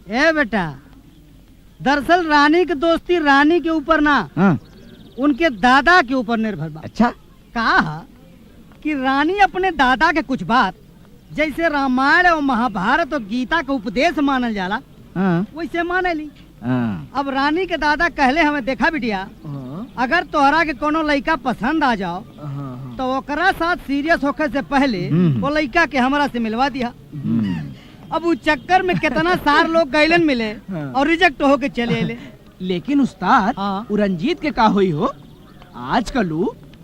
ए बेटा, दरअसल रानी की दोस्ती रानी के ऊपर ना, उनके दादा के ऊपर निर्भर बा। अच्छा, कहा कि रानी अपने दादा के कुछ बात जैसे रामायण और महाभारत और गीता का उपदेश मानल जाला वैसे माने ली। अब रानी के दादा कहले हमें, देखा बिटिया, अगर तोहरा के कोनो लड़का पसंद आ जाओ तो ओकरा साथ सीरियस होकर से पहले वो लड़का के हमरा से मिलवा दिया। अब उस चक्कर में कितना सार लोग गैलन मिले और रिजेक्ट होके चले अले। लेकिन उस्ताद, रंजीत के का होई हो? आजकल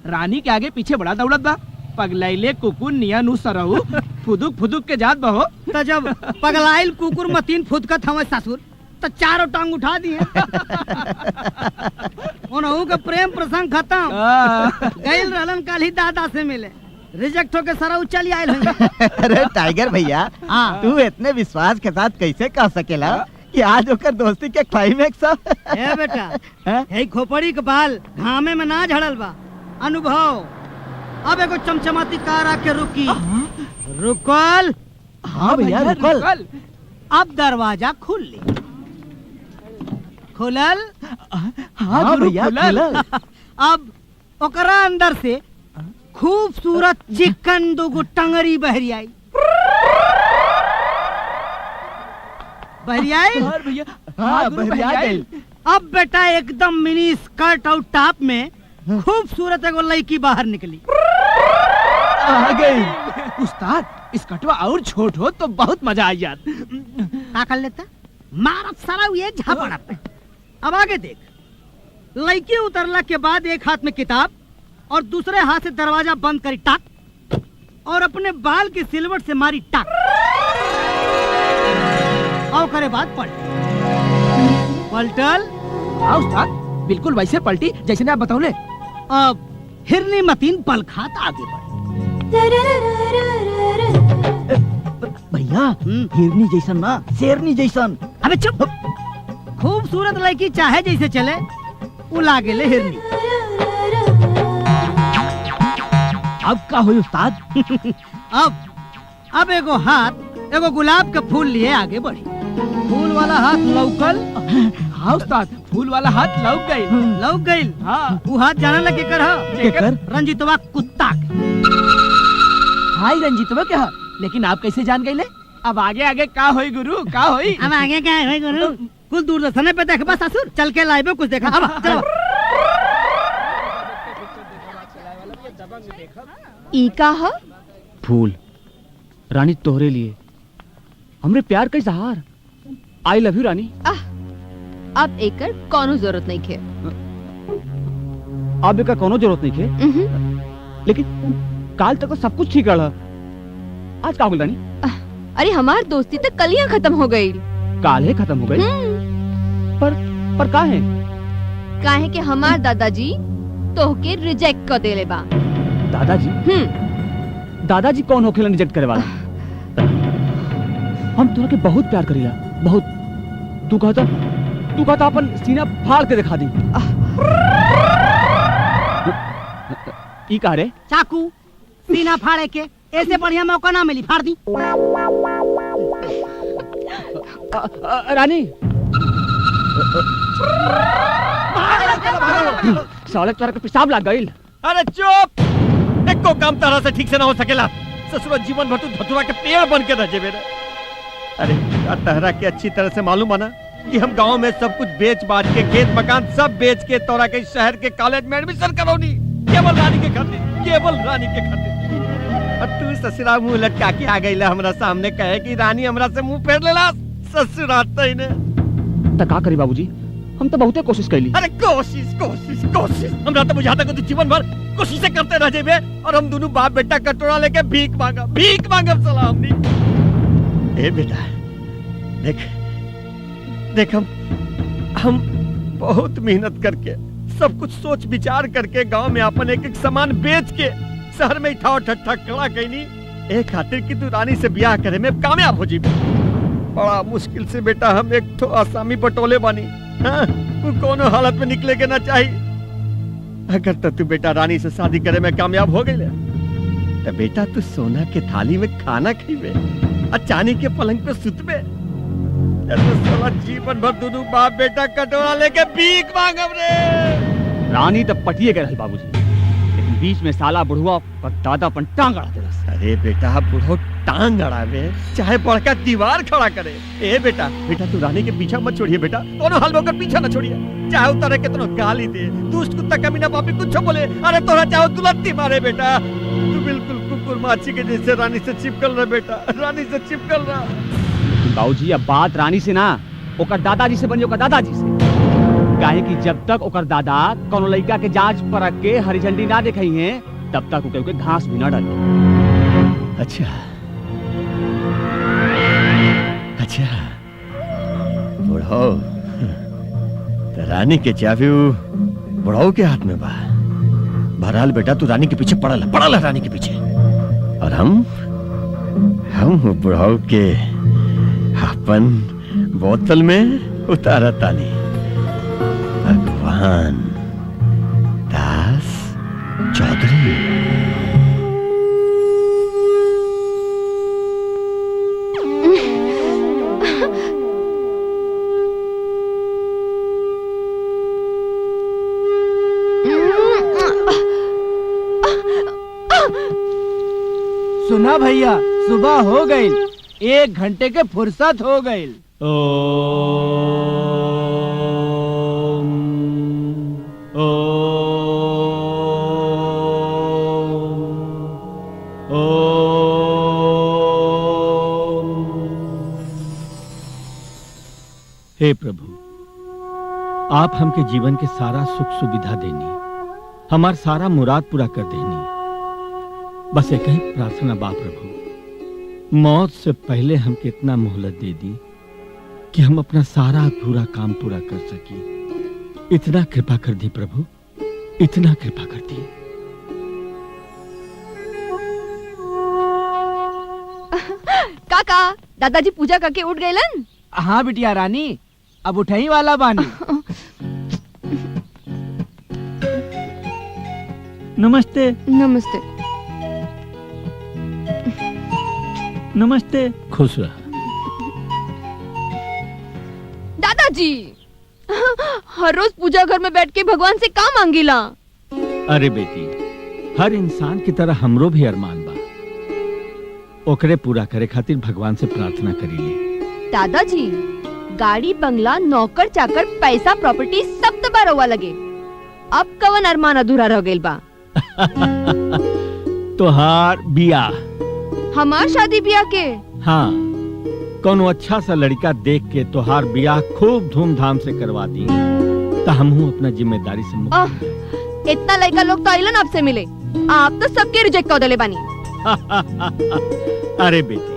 रानी के आगे पीछे बड़ा दौड़त बा, पगलाइले कुकुर निया नु सरहु फुदुक फुदुक के जात बहो। तो जब पगलाइल कुकुर मतीन फुदकत हमें ससुर तो चारों टांग उठा दिए। उनहु के प्रेम प्रसंग खत्म। गैल रहलन कल ही दादा से मिले, रिजेक्ट होके सारा उचल आयल होंगे। अरे टाइगर भैया, तू इतने विश्वास के साथ कैसे कह सकेला कि आज होकर दोस्ती के क्लाइमेक्स? ए बेटा, हे खोपड़ी के बाल घामे में ना झड़ल बा, अनुभव। अब एगो चमचमाती कार आके रुकी। रुकल? हाँ भैया, रुकल। अब दरवाजा खुल ली। खुलल? हाँ भैया, खुलल। अब ओकरा अंदर से खूबसूरत चिकन दुगो टंगरी बहरी आई। भैया, हाँ, अब बेटा एकदम मिनी स्कर्ट और टॉप में खूबसूरत एगो लड़की बाहर निकली। आ गई। उस्ताद, इस कटवा और छोट हो तो बहुत मजा आ जात। क्या कर लेता? मारत सारा ये झापड़ा पे। अब आगे देख, लड़की उतरला के बाद एक हाथ में किताब और दूसरे हाथ से दरवाजा बंद करी टाक और अपने बाल की सिलवट से मारी टाक और करे बाद पलटल। हाँ उस्ताद, बिल्कुल वैसे पलटी जैसे ने आप बताओ। अब हिरनी मतीन पल खात आगे बढ़। भैया, हिरनी जैसन ना, शेरनी जैसन। अबे चुप। खूबसूरत लड़की चाहे जैसे चले, वो लागे ले हिरनी। अब का हुई उस्ताद? अब एगो हाथ एगो गुलाब के फूल लिए आगे बढ़ी। फूल वाला हाथ लौकल। हाँ उस्ताद, फूल वाला हाथ लौक गई। हाँ, वो हाथ जाना लगे कर रंजीतवा कुत्ता के। हाय रंजीतवा क्या? लेकिन आप कैसे जान गए? अब आगे आगे का होई गुरु, का होई? अब आगे क्या है गुरु? कुछ दूरदर्शन पे देख बस ससुर, चल के लाइव कुछ देखा। अब चलो। ई का है? फूल रानी तोहरे लिए, हमरे प्यार का इजहार। आई लव यू रानी। अब एकर कोनो जरूरत नहीं खे। अब एकर कोनो जरूरत नहीं खे। लेकिन काल तक तो सब कुछ ठीक रहा, आज का हो गई रानी? अरे हमार दोस्ती तक कलियां खत्म हो गई। काल है खत्म हो गई? पर का है? काहे कि हमार दादाजी तोहके रिजेक्ट कर देले बा। दादाजी? दादाजी कौन होखेला रिजेक्ट करे वाला? हम तोरा के बहुत प्यार करीला, बहुत। तू कहता अपन सीना फाड़ के दिखा दी। ई का रे? चाकू सीना फाड़े के ऐसे बढ़िया मौका ना मिली, फाड़ दी। रानी साले तोरा के पेशाब लग गइल। अरे चुप! एको काम तरह से ठीक से ना हो सकेला। ससुरा जीवन भर तू धतुरा के पेड़ बन के रह जेबे रे। अरे तहरा के अच्छी तरह से मालूम है ना कि हम गांव में सब कुछ बेच बाच के, खेत मकान सब बेच के तोरा के शहर के कॉलेज में एडमिशन करौनी, केवल रानी के खातिर। और तू ससुरा मुंह लटका के आ गईला हमरा सामने, कहे कि रानी हमरा से मुंह फेर लेला। ससुरा तईने त का करी बाबूजी, हम तो बहुते कोशिश कैली। अरे कोशिश हमरा तो बुझाता कि तू जीवन भर कोशिशें करते रह जेबे और हम दोनों बाप बेटा कटोरा लेके भीख मांगब साला हमनी। ए बेटा देख हम बहुत मेहनत करके, सब कुछ सोच विचार करके गांव में अपन एक एक सामान बेच के शहर में इठाओ ठट्ठा खड़ा कैनी, एक खातिर कि तू रानी से ब्याह करे में कामयाब हो जीबे। बड़ा मुश्किल से बेटा हम एक तो आसामी बटोले बानी। हाँ, तू कोनो हालत में निकले के ना चाहिए। अगर तू बेटा रानी से शादी करे में कामयाब हो गई तो बेटा तू सोना के थाली में खाना खीबे और चांदी के पलंग पे सुतबे। तेरे साला जीवन भर दोनों बाप बेटा कटोरा लेके भीख मांगब रे। रानी तो पटिए के रहल बाबूजी, लेकिन बीच में साला बुढ़वा पर दादा अपन टांग अड़ा देलस। अरे बेटा बुढ़ो टांग अड़ावे चाहे बड़का दीवार खड़ा करे। ए बेटा बेटा तू रानी के पीछा मत छोड़िए बेटा, कोनो हाल में ओकर पीछा न छोड़िए। चाहे उतारे कितनो गाली दे, दुष्ट कुत्ता कमीना पापी कुछ बोले, अरे तोरा चाहे दुलत्ती मारे बेटा, तू बिल्कुल कुकुर माछी के जैसे रानी से चिपकल रह बेटा, रानी से चिपकल रह। बाबूजी अब बात रानी से ना ओकर दादाजी से बनी, ओकर दादाजी से। काहे कि जब तक ओकर दादा कोनो लड़का के जांच परख के हरी झंडी ना दिखाई है, तब तक ओके घास भी ना डाली। अच्छा अच्छा बुढ़ाओ तो रानी के चाबी बुढ़ाओ के हाथ में बा। बहरहाल बेटा तू रानी के पीछे पड़ल रानी के पीछे, और हम बुढ़ाओ के अपन बोतल में उतारा तानी। भगवान दास चौधरी। सुना भैया, सुबह हो गई, 1 घंटे के फुर्सत हो गई। हे प्रभु, आप हमके जीवन के सारा सुख सुविधा देनी, हमार सारा मुराद पूरा कर देनी। बस एक ही प्रार्थना बा प्रभु, मौत से पहले हमके इतना मोहलत दे दी कि हम अपना सारा अधूरा काम पूरा कर सकी। इतना कृपा कर दी प्रभु, इतना कृपा कर दी। काका दादाजी पूजा करके उठ गए। हाँ बिटिया रानी, अब उठई वाला बानी। नमस्ते नमस्ते। नमस्ते। खुश रह दादाजी, हर रोज पूजा घर में बैठ के भगवान से का मांगीला? अरे बेटी, हर इंसान की तरह हमरो भी अरमान बा, ओकरे पूरा करे खातिर भगवान से प्रार्थना करीले। दादाजी, गाड़ी बंगला नौकर चाकर पैसा प्रॉपर्टी सब तो बारवा लगे, अब कवन अरमान अधूरा रह गइल बा? तोहार बियाह। हमार शादी ब्याह के? हाँ, कोनो अच्छा सा लड़का देख के तोहार बियाह खूब धूमधाम से करवा दी, तो हमहू अपना जिम्मेदारी से मुक्त। इतना लड़का लोग तो आइलन आपसे मिले, आप तो सबके रिजेक्ट कर देले बानी। अरे बेटी,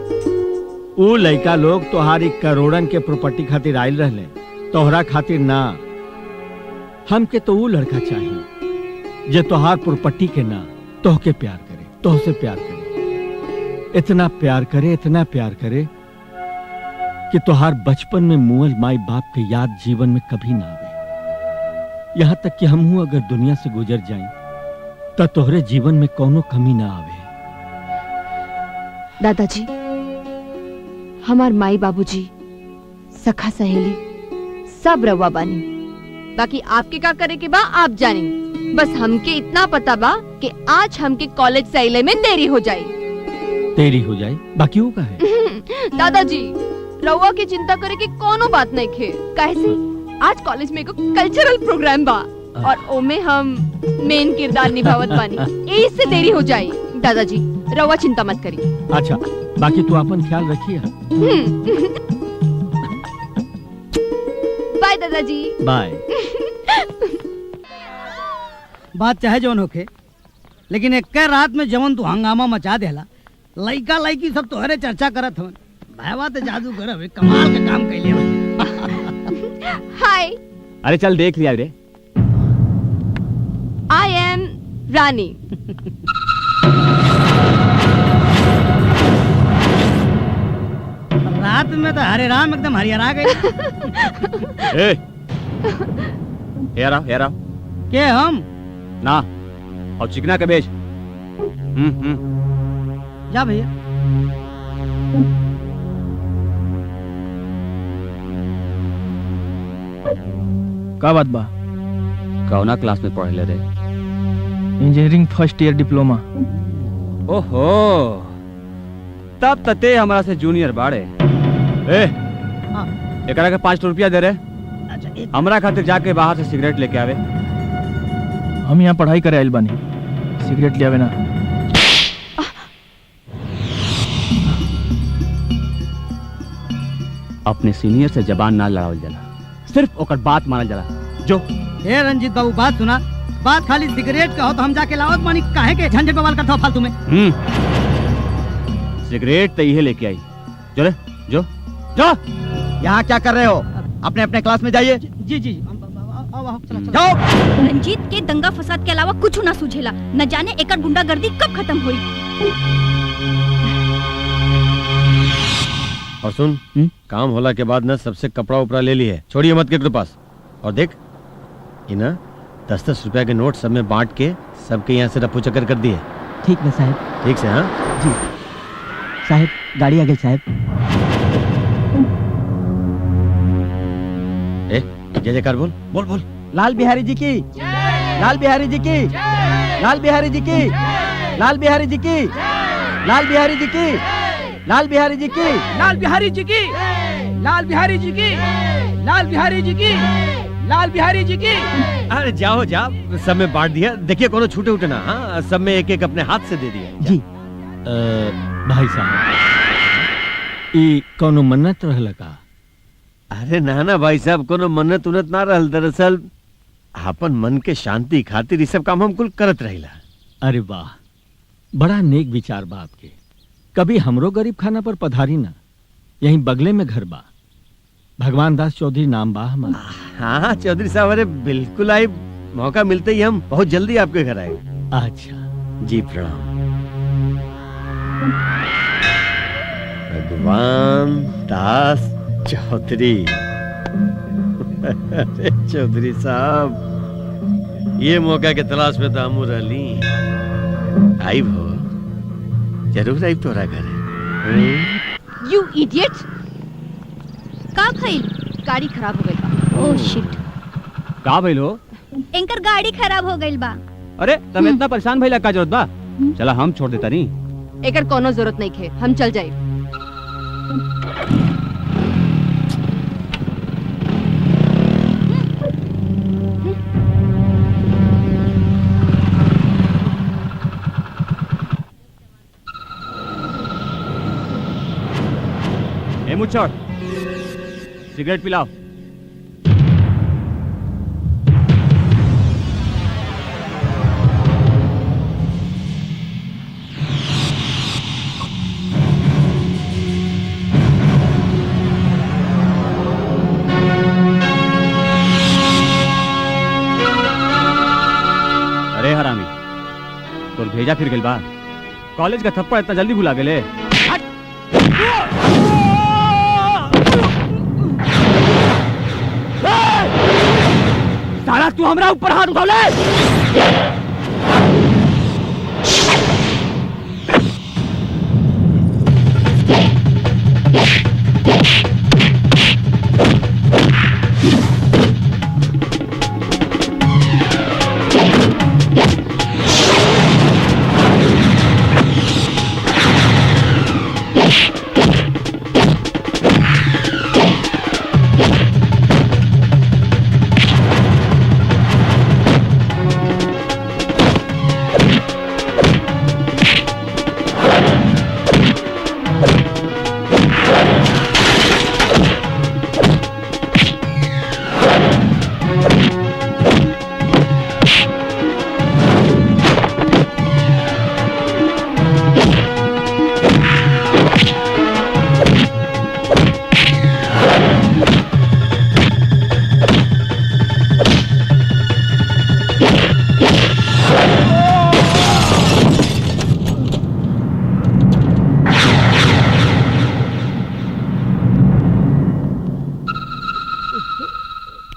वो लड़का लोग तोहारी करोड़न के प्रॉपर्टी खातिर आयल रहले, तोहरा खातिर ना। हमके तो वो लड़का चाहिए जे तोहार प्रॉपर्टी के ना, तोहके प्यार करे, तोहसे प्यार करे, इतना प्यार करे, इतना प्यार करे कि तोहार बचपन में मुअल माई बाप के याद जीवन में कभी ना आवे। यहाँ तक कि हमहू अगर दुनिया से गुजर जाएं, तो तोहरे जीवन में कोनो कमी ना आवे। दादाजी, हमार माई बाबूजी, सखा सहेली सब रवा बानी, बाकी आपके का करे के बा आप जानी। बस हमके इतना पता बा कि आज हमके कॉलेज से आइले में देरी हो जाए। तेरी हो जाए, बाकी वो का है। दादाजी, रवा की चिंता करे की कोनो बात नहीं खे, काहे से आज कॉलेज में एगो कल्चरल प्रोग्राम बा और ओमे हम मेन किरदार निभावत बानी, इससे देरी हो जाए। दादाजी, रवा चिंता मत करी। अच्छा, बाकी तू अपन ख्याल रखिए। बाय दादाजी। बाय। बात चाहे जौन होखे, लेकिन एक रात में जवन तू हंगामा मचा देला, लइका लइकी सब तोहरे चर्चा करत हवन। भाईवा तो जादूगर हवे, कमाल के काम कैले हवे। हाय। अरे चल देख लिया रे। आई एम रानी। रात में तो हरे राम एकदम हरिहरा गए। हेरा के हम ना और चिकना के बेच। जा भैया। का बात बा? कौना क्लास में पढ़ले रे? Engineering first year diploma. ओहो, तब तते हमरा से जूनियर बाड़े। ए, एकरा के 5 रुपया दे रे। हमरा खातिर जाके बाहर से सिगरेट लेके आवे। हम यहाँ पढ़ाई करे आइल बानी, सिगरेट ले आवे ना। अपने सीनियर से जबान ना लड़ावल जाला, सिर्फ ओकर बात मानल जाला। जो हे रंजीत बाबू, बात सुना। बात खाली सिगरेट का हो तो हम जाके लावत मानी, काहे के झंझट बवाल करता हो फालतू में। सिगरेट तो इहे लेके आई। जो रे, जो जो। यहाँ क्या कर रहे हो? अपने अपने क्लास में जाइए। जी जी, आओ, चला, चला। जाओ। रंजीत के दंगा फसाद के अलावा कुछ ना सूझेला। न जाने एकर गुंडागर्दी कब खत्म हुई। और सुन, काम होला के बाद ना सबसे कपड़ा उपड़ा ले ली है, छोड़िए मत के पास। और देख, ये ना 10-10 रुपया के नोट सब में बांट के सबके यहाँ से रफू चक्कर कर दिए। ठीक है साहब। ठीक से? हाँ जी साहब, गाड़ी आ गई साहब। ए, जय जयकार बोल बोल बोल। लाल बिहारी जी की, लाल बिहारी जी की, लाल बिहारी जी की, लाल बिहारी जी की, लाल बिहारी जी की, लाल बिहारी जी की, लाल बिहारी जी की, लाल बिहारी जी की, लाल बिहारी जी की, लाल बिहारी जी की। अरे जाओ जाओ, सब में बांट दिया। देखिए कोनो छूटे उठे ना। हाँ, सब में एक एक अपने हाथ से दे दिया। जी। भाई साहब, ई कौनो मन्नत रहल का? अरे ना ना भाई साहब, कोनो मन्नत उन्नत ना रहल। दरअसल अपन मन के शांति खातिर ये सब काम हम कुल करत रहिला। अरे वाह, बड़ा नेक विचार बा आपके। कभी हमरो गरीब खाना पर पधारी ना, यहीं बगले में घर बा। भगवान दास चौधरी नाम बा हमारा। हाँ चौधरी साहब, अरे बिल्कुल आई। मौका मिलते ही हम बहुत जल्दी आपके घर आए। अच्छा जी प्रणाम। भगवान दास चौधरी। अरे चौधरी साहब, ये मौका के तलाश में तो हम रहली। आई भो, जरूर आई तोरा घर। You idiot! का भइल? गाड़ी खराब हो गई बा। ओह शिट, का भइल हो? एंकर गाड़ी खराब हो गइल बा। अरे तब इतना परेशान भइला का जरूरत बा? चला हम छोड़ देता नहीं। एकर कोनो जरूरत नहीं खे, हम चल जाए। ए मुच्छर, सिगरेट पिलाओ। अरे हरामी, तोर भेजा फिर गइल बा। कॉलेज का थप्पड़ इतना जल्दी भुला गेले? साला तू हमरा ऊपर हाथ उठौले?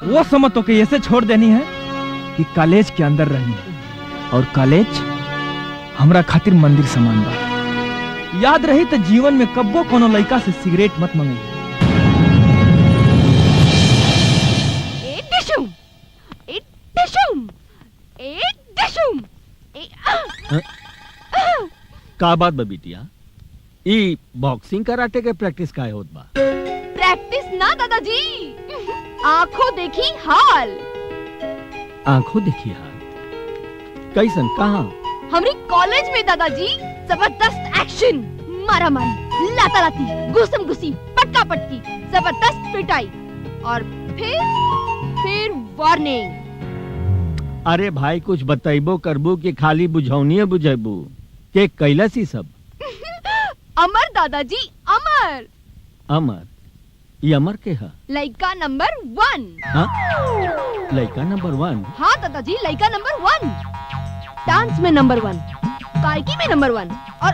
वो समझ तो कि ऐसे छोड़ देनी है कि कॉलेज के अंदर रहनी है, और कॉलेज हमरा खातिर मंदिर समान बा। याद रही तो जीवन में कब्बो कोनो लड़का से सिगरेट मत मंगी। का बात बा बिटिया? ई बॉक्सिंग कराटे के प्रैक्टिस काहे होत बा? प्रैक्टिस ना दादाजी, आंखों देखी हाल। आंखों देखी हाल? कैसन, कहाँ? हमारी कॉलेज में दादाजी जबरदस्त एक्शन, मारा मारी, लाता लाती, घुसम घुसी, पटका पटकी, जबरदस्त पिटाई और फिर वार्निंग। अरे भाई कुछ बताइबो करबू कि खाली बुझौनिए बुझेबू के कैलस ही सब? अमर दादाजी, अमर। अमर? ये अमर के है? लड़का नंबर 1। हाँ? लड़का नंबर 1? हाँ दादाजी, लड़का नंबर 1। डांस में नंबर 1, गायकी में नंबर 1 और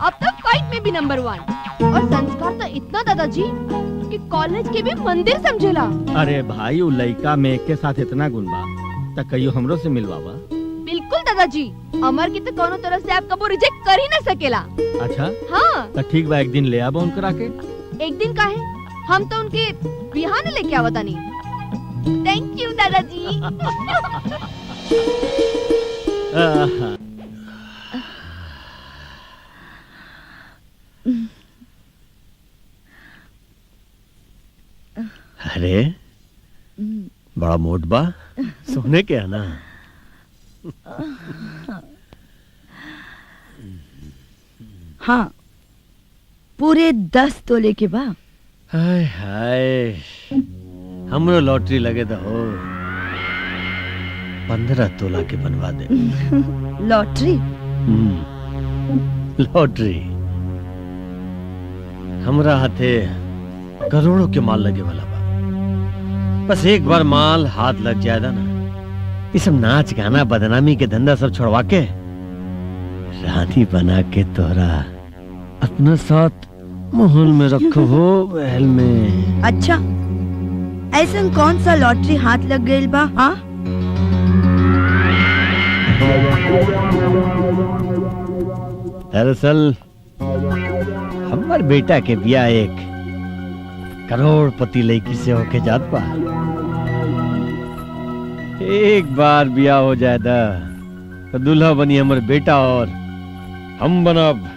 अब तो फाइट में भी नंबर 1। और संस्कार तो इतना दादाजी कि कॉलेज के भी मंदिर समझेला। अरे भाई वो लड़का में एक के साथ इतना गुण बा त कहियो हमरो से मिलवावा। बिल्कुल दादाजी, अमर की तो कोनो तरह से आप कबो रिजेक्ट कर ही न सकेला। अच्छा? हाँ। तो ठीक बा, एक दिन ले आबो उनकरा के। एक दिन का है, हम तो उनके बिहान लेके आवता नहीं। थैंक यू दादाजी। अरे बड़ा मोट बा, सोने के है ना? हाँ, पूरे 10 तोले के बा। हाय हाय, हमरो लॉटरी लगे तो हो 15 तोला के बनवा दे। लॉटरी? लॉटरी हमरा हाथे करोड़ों के माल लगे वाला बा। बस एक बार माल हाथ लग जाएगा ना, ये सब नाच गाना बदनामी के धंधा सब छोड़वा के रानी बना के तोहरा अपना साथ महल में रखो हो, महल में। अच्छा, ऐसा कौन सा लॉटरी हाथ लग गई बा? हाँ? दरअसल हमार बेटा के बियाह एक करोड़पति लड़की से होके जात बा। एक बार बियाह हो जाए तो दूल्हा बनी हमार बेटा और हम बनब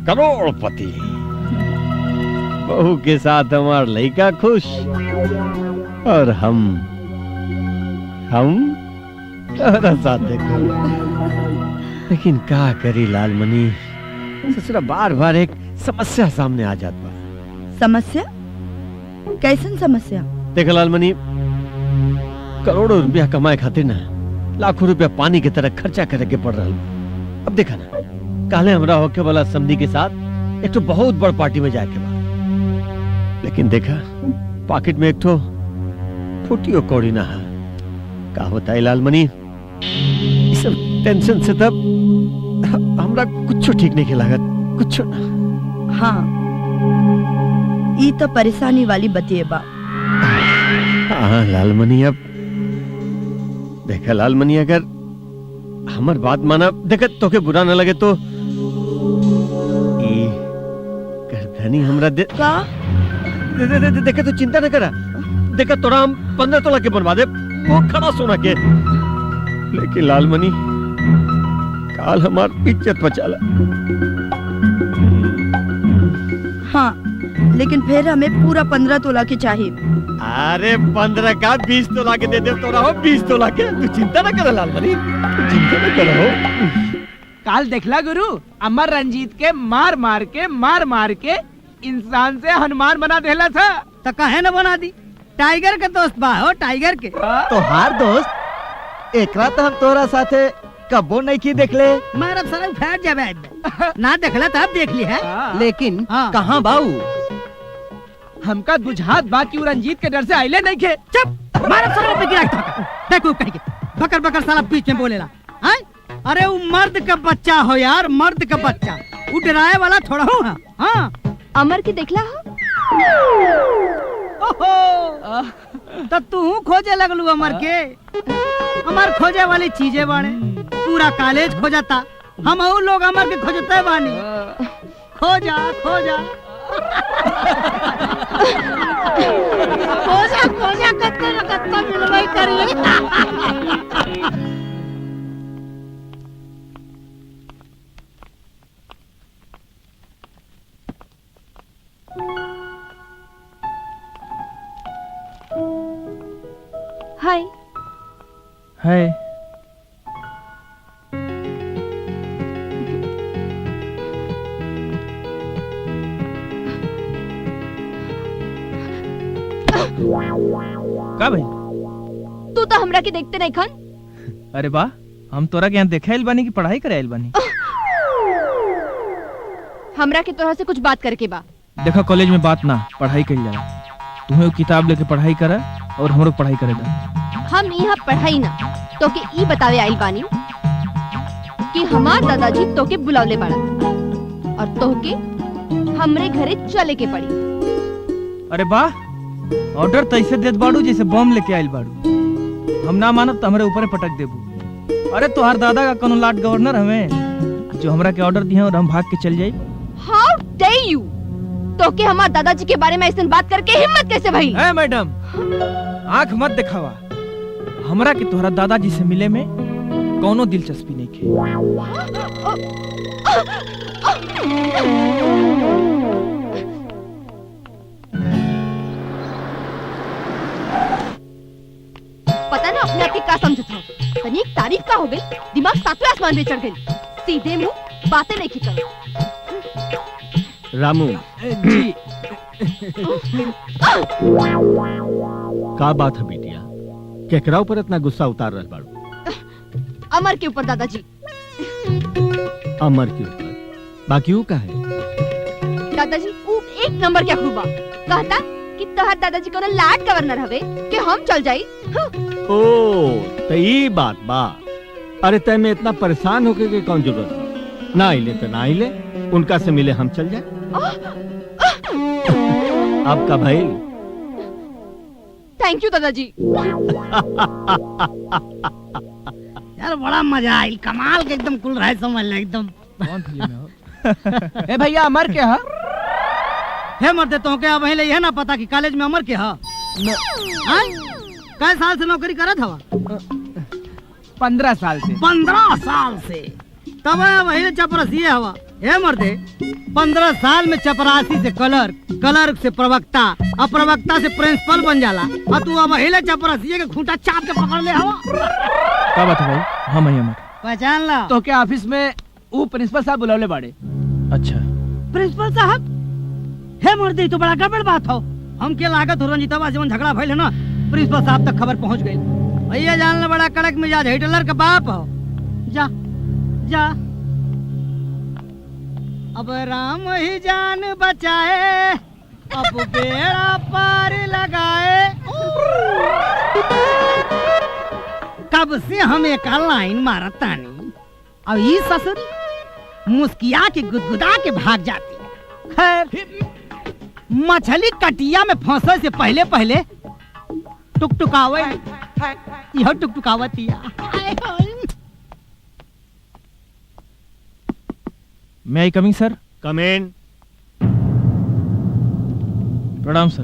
करोड़पति। बहू के साथ हमार लड़का खुश और हम तोहरा साथ देखो। लेकिन का करी लालमणि, ससुरा बार बार एक समस्या सामने आ जात बा। समस्या? कैसन समस्या? देख लालमणि, करोड़ों रुपया कमाए खातिर ना लाखों रुपया पानी की तरह खर्चा करे के पड़ रहा। अब देखा ना, काले हमरा होके वाला समधी के साथ एक तो बहुत बड़ पार्टी में जाके बा, लेकिन देखा पॉकेट में एक तो फुटियो कौड़ी ना है। का बताई लालमणि, इस सब टेंशन से तब हमरा कुछ ठीक नहीं लागत, कुछ ना। हाँ, ये तो परेशानी वाली बतिए बा। हाँ लालमणि, अब देखा लालमणि, अगर हमार बात माना, देखा तो के बुरा न लगे तो गर्दनी हमरा दे। का? देखा तो चिंता न करा, देखा तोरा हम 15 तोला के बनवा दे, वो खड़ा सोना के। लेकिन लालमणि, काल हमार इज्जत बचाला। हाँ, लेकिन फिर हमें पूरा 15 तोला के चाहिए। अरे 15 का 20 तोला के दे दे तोरा हो, 20 तोला के। तू चिंता न कर लालमणि, चिंता न करो। काल देखला गुरु, अमर रंजीत के मार मार के इंसान से हनुमान बना देला था। तो कहे न बना दी, टाइगर के दोस्त बा हो, टाइगर के। तो हार दोस्त, एकरा तो हम तोरा साथे कबो नहीं की देखले। मारा सारा फैट जावे ना देखला तब देख ली है। लेकिन हाँ। कहाँ बाऊ? हमका बुझात बा कि रंजीत के डर से आइले नहीं खे। चुप, मारा सारा पे गिरा ठोका। देखो कहीं के बकर बकर साला बीच में बोलेला। हैं? अरे वो मर्द का बच्चा हो यार, मर्द का बच्चा, वो डराए वाला थोड़ा हो। हाँ, अमर की देखला हो? ओहो, तो तू खोजे लगलू अमर के। अमर खोजे वाली चीजें बाड़े, पूरा कॉलेज खोजता, हम लोग अमर के खोजते बानी। खोजा खोजा खोजा खोजा कत्ते न कत्ते मिलवाई करिए। हाय। है का भाई? तू तो हमरा के देखते नहीं खन। अरे वाह, हम तोरा के यहाँ देखे आइल बानी की पढ़ाई करे आइल बानी? हमरा के तोरा से कुछ बात करके बा। देखो कॉलेज में बात ना, पढ़ाई करी जाला। तुम्हें वो किताब लेके पढ़ाई करा और हमरो पढ़ाई करे दा। हम यहाँ पढ़ाई ना तो के ई बतावे आइल बानी कि हमार दादाजी तो के बुलावले बाड़ा और तो के हमरे घरे चले के पड़ी। अरे वाह, ऑर्डर तैसे देत बाड़ू जैसे बम लेके आइल बाड़ू। हम ना मानब तो हमरे ऊपर पटक देबू। अरे तोहार दादा का कोनो लाट गवर्नर हमें जो हमरा के ऑर्डर दिए और हम भाग के चल जाई? हाउ डे यू, तो के हमार दादाजी के बारे में ऐसे बात करके हिम्मत कैसे भई? ए मैडम, आंख मत दिखावा। हमरा के तोहरा दादाजी से मिले में कोनो दिलचस्पी नहीं के। पता ना अपने आप के का समझत हो। तनी एक तारीफ का हो गई, दिमाग सातवें आसमान पे चढ़ गई। सीधे मुंह बातें नहीं की करो। रामू जी का बात है बिटिया? केकरा ऊपर इतना गुस्सा उतार रहल बाड़ू? अमर के ऊपर दादाजी। अमर के ऊपर? बाकी वो का है? दादाजी वो एक नंबर के अखरूबा कहता कि तोहर दादाजी को लाट गवर्नर हवे कि हम चल जाई। ओ तो ये बात बा। अरे तय में इतना परेशान होके के कौन जरूरत है? ना आइले तो ना आइले, उनका से मिले हम चल जाए। आपका भाई। थैंक यू दादाजी। यार बड़ा मजा आई, कमाल के एकदम कुल रहे समझ ले एकदम। कौन फिल्म है? ए भैया, अमर के हा? हे मरते तो के अब ले है ना पता कि कॉलेज में अमर के हा? कै साल से नौकरी करत हवा? 15 साल से। 15 साल से तब वही चपरासी हवा। हे मर्दे 15 साल में चपरासी से क्लर्क, क्लर्क से प्रवक्ता और प्रवक्ता से प्रिंसिपल बन जाला और तू अब वही चपरासी के खूंटा चाप के पकड़ ले हवा। का बात है भाई? हाँ मैं अमर। पहचान ला तो क्या ऑफिस में वो प्रिंसिपल साहब बुलावले बाड़े? अच्छा। प्रिंसिपल साहब? हे मर्दे तो बड़ा गड़बड़ बात हो। हमके लागत हो रंजीतवा से झगड़ा भइल है ना, प्रिंसिपल साहब तक खबर पहुंच गई। भैया जान ले बड़ा कड़क मिजाज हिटलर का बाप हो। जा जा अब राम ही जान बचाए, अब बेड़ा पार लगाए। कब से हम एक लाइन मारतानी, अब ये ससुर मुस्किया के गुदगुदा के भाग जाती है। खैर मछली कटिया में फंसे से पहले पहले टुकटुकावे, यह टुकटुकावतिया। May I coming sir? कम इन। प्रणाम सर।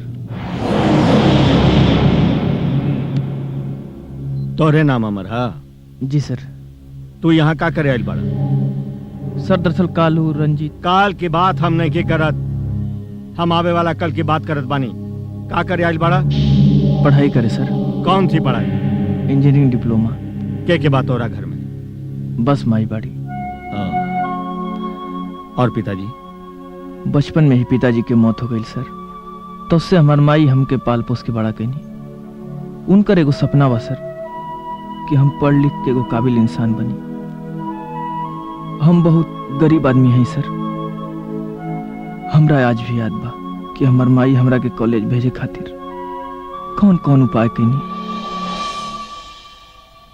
तोरे नाम अमर हा? जी सर। तू यहाँ का करे आइल बाड़ा? सर दरअसल कालू रंजीत। काल की बात हम नहीं की करत, हम आवे वाला कल की बात करत बानी। का करे आइल बाड़ा? पढ़ाई करे सर। कौन सी पढ़ाई? Engineering diploma. के बात हो रहा घर में? बस माई बाड़ी। और पिताजी? बचपन में ही पिताजी के मौत हो गई सर, तो उससे हमार माई हमके पाल पोस के बड़ा कैनी। उनकर एगो सपना बा सर कि हम पढ़ लिख के एगो काबिल इंसान बनी। हम बहुत गरीब आदमी हैं सर। हमरा आज भी याद बा कि हमार माई हमरा के कॉलेज भेजे खातिर कौन कौन उपाय कैनी।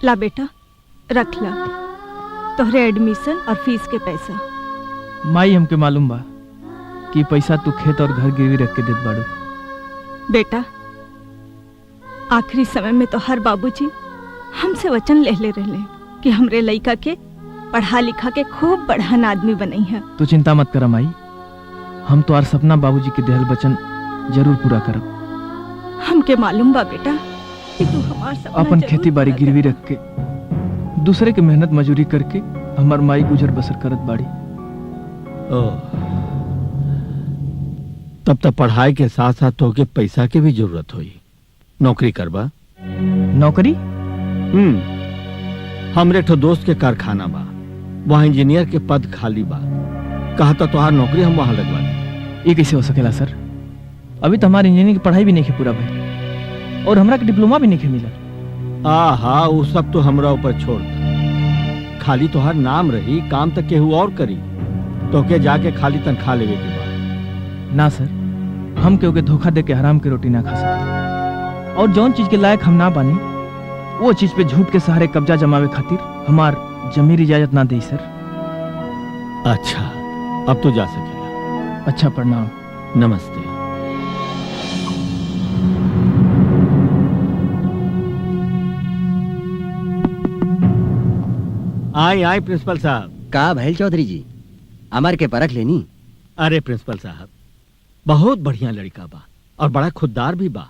ला बेटा रख ला तोहरे एडमिशन और फीस के पैसा। माई हमके मालूम बा कि पैसा तू खेत और घर गिरवी रख के देत बाड़ू। बेटा आखिरी समय में तो हर बाबूजी हमसे वचन ले रहे कि हमरे लइका के पढ़ा लिखा के खूब बढ़ान आदमी बनई है। तू चिंता मत कर माई, हम तो आर सपना बाबूजी के देहल वचन जरूर पूरा करब। हमके मालूम बा बेटा कि तू हमार सपना अपन जरूर खेती बाड़ी पूरा गिरवी रख के दूसरे के मेहनत मजूरी करके हमार माई गुजर बसर करत बाड़ी। तब तक पढ़ाई के साथ साथ तो के पैसा के भी जरूरत हुई। नौकरी करबा? नौकरी? हमरे ठो दोस्त के कारखाना बा, वहाँ इंजीनियर के पद खाली बा। कहा तो तुहार नौकरी हम वहाँ लगवा दी। ये कैसे हो सकेला सर? अभी तो हमारी इंजीनियरिंग की पढ़ाई भी नहीं है पूरा भाई, और हमरा के डिप्लोमा भी नहीं मिला। हाँ वो सब तो हमरा ऊपर छोड़ दे। खाली तुहार नाम रही, काम तक केहू और करी, तो के जाके खाली तनख्वाह लेवे के बा। ना सर, हम केहू के धोखा दे के हराम की रोटी ना खा सकते, और जौन चीज के लायक हम ना बानी वो चीज पे झूठ के सहारे कब्जा जमावे खातिर हमार जमीर इजाजत ना दे सर। अच्छा, अब तो जा सकेला। अच्छा, प्रणाम। नमस्ते। आई आई प्रिंसिपल साहब। का भैल चौधरी जी, अमर के परख लेनी? अरे प्रिंसिपल साहब, बहुत बढ़िया लड़का बा और बड़ा खुददार भी बा।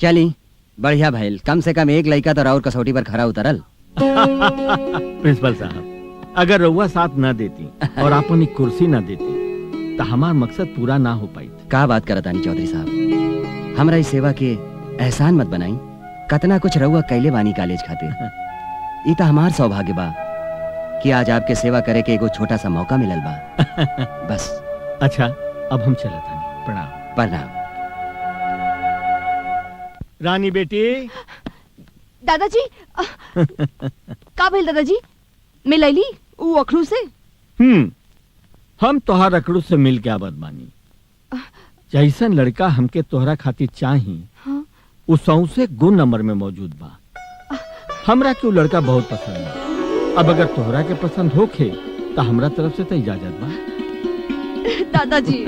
चली बढ़िया भैल, कम से कम एक लड़का तो राउर कसौटी पर खरा उतरल। प्रिंसिपल साहब, अगर रउआ साथ ना देती और आपन एक कुर्सी ना देती तो हमार मकसद पूरा ना हो पाई। का बात करतानी चौधरी साहब, हमरा इस सेवा के एहसान मत बनाई। कतना कुछ रउआ कैले बानी कॉलेज खातिर। ई तो हमार सौभाग्य बा कि आज आपके सेवा करे के एगो छोटा सा मौका मिलल बा। बस। अच्छा, अब हम चलत हनी। प्रणाम। प्रणाम। रानी बेटी। दादाजी का भेल दादाजी? मैं लैली ऊ अखरू से। हम तोहार अकड़ू से मिल के आबद बानी। जैसन लड़का हमके तोहरा खातिर चाही, हाँ? उ सौंसे गुण नंबर में मौजूद बा। हमरा के उ लड़का बहुत पसंद बा। अब अगर तोहरा के पसंद होखे तो हमरा तरफ से तो इजाजत बा। दादाजी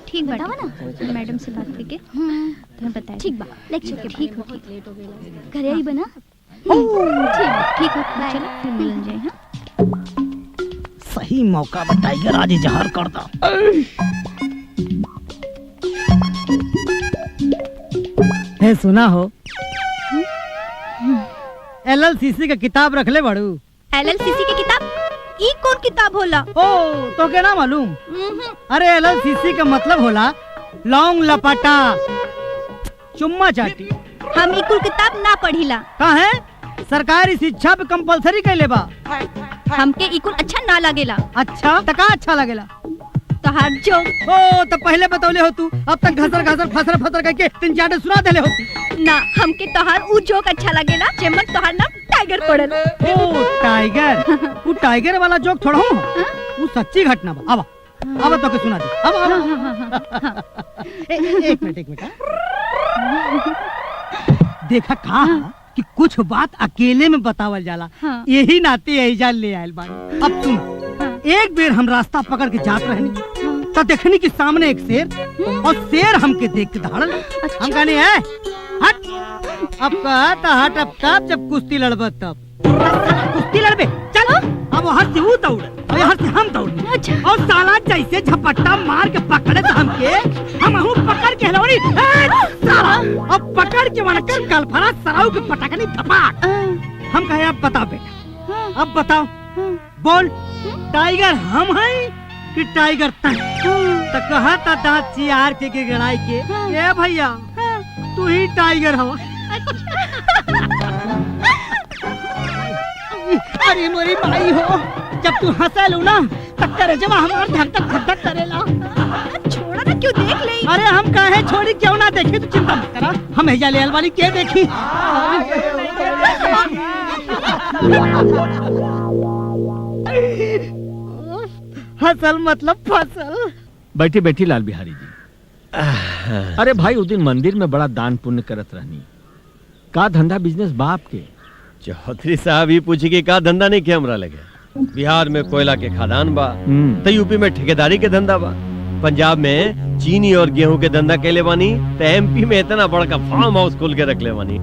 ठीक बतावा ना मैडम से बात करके तुम्हें बताया। ठीक बा, लेक्चर के ठीक हो, लेट हो गया घरे आई बना। ठीक हो, चलो फिर मिलन जाए। हाँ, सही मौका बताइए, आज जहर कर दो। है सुना हो, LLCC का किताब रख ले बड़ू। LLCC की किताब? ई कौन किताब होला? ओ तो क्या ना मालूम? अरे LLCC का मतलब होला लौंग लपाटा चुम्मा चाटी। हम ई कुल किताब ना पढ़िला। का है? सरकारी शिक्षा पे कंपलसरी कैले बा। हमके ई कुल अच्छा ना लगेला। अच्छा तो का अच्छा लगेला? तोहार जो। ओ तो पहले बतौले हो तू, अब तक घसर घसर फसर फसर करके तीन चार सुना देले होती। ना, हमके तोहार ऊ जोक अच्छा लगेला जेमन तोहार नाम टाइगर पड़ल। ओ टाइगर, वो टाइगर वाला जोक छोड़ो, वो सच्ची घटना बा। आवा आवा तो के सुना दे। आवा एक मिनट। देखा कहा कि कुछ बात अकेले में बतावल जाला। हाँ। यही नाते एजा ले आयल बानी। अब सुन, एक बेर हम रास्ता पकड़ के जात रहनी तो देखनी कि सामने एक शेर, और शेर हमके देख के दहाड़ल। हम कहनी है हट। अब कहता हट, अब तब जब कुश्ती लड़ब तब कुश्ती लड़बे। चलो अब वहाँ से वो दौड़ और यहाँ से हम दौड़। और साला जैसे झपट्टा मार के पकड़े तो हमके, हम पकड़ के हिलौनी। साला अब पकड़ के वनकर गलफरा सराउ के पटकनी धपाक। हम कहे अब बताओ बेटा, अब बताओ, बोल टाइगर हम हैं कि टाइगर तन? तो कहा था दांत चियार के गड़ाई के, ये भैया तू ही टाइगर हवा। अरे मोरी भाई हो, जब तू हंसलू ना तब तेरे जमा हमार धक धक धक धक करेला। छोड़ा ना, क्यों देख ले? अरे हम कहे छोड़ी, क्यों ना देखे, तू चिंता मत करा। हम हेजा ले वाली के देखी। फसल मतलब फसल। बैठी बैठी लाल बिहारी जी। अरे भाई, उस दिन मंदिर में बड़ा दान पुण्य करत रहनी। का धंधा बिजनेस बाप के? चौधरी साहब ही पूछी कि का धंधा नहीं के हमरा लगे। बिहार में कोयला के खदान बा, तो यूपी में ठेकेदारी के धंधा बा, पंजाब में चीनी और गेहूं के धंधा कैले बानी, तो MP में इतना बड़का फार्म हाउस खोल के रख ले बानी।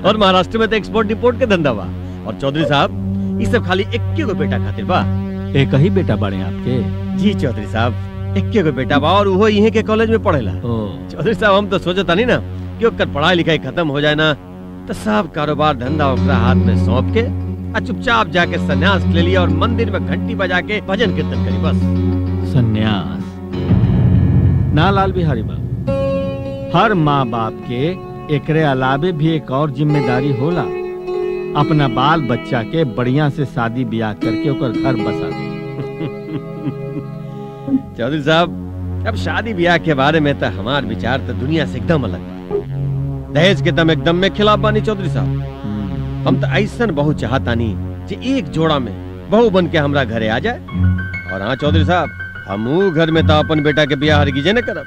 और महाराष्ट्र में तो एक्सपोर्ट डिपोर्ट के धंधा बा। और चौधरी साहब, ये सब खाली एक बेटा खातिर बा। एक ही बेटा बड़े आपके? जी चौधरी साहब, इक्के को बेटा बा और वो यहीं के कॉलेज में पढ़ेला। चौधरी साहब हम तो सोचता नहीं ना कि ओकर पढ़ाई लिखाई खत्म हो जाए ना तो सब कारोबार धंधा ओकरा हाथ में सौंप के चुपचाप जाके सन्यास ले लिया और मंदिर में घंटी बजा के भजन कीर्तन करी बस। सन्यास ना लाल बिहारी बाबू, हर माँ बाप के एकरे अलावे भी एक और जिम्मेदारी होला, अपना बाल बच्चा के बढ़िया से शादी ब्याह करके ओकर घर बसा दे। चौधरी साहब अब शादी ब्याह के बारे में तो हमार विचार तो दुनिया से एकदम अलग बा। दहेज के दम एकदम में खिलाफ बानी चौधरी साहब। हम तो ऐसा बहू चाहतानी कि एक जोड़ा में बहू बन के हमरा घरे आ जाए। और हाँ चौधरी साहब, हमू घर में तो अपन बेटा के ब्याह हरगिजे न करब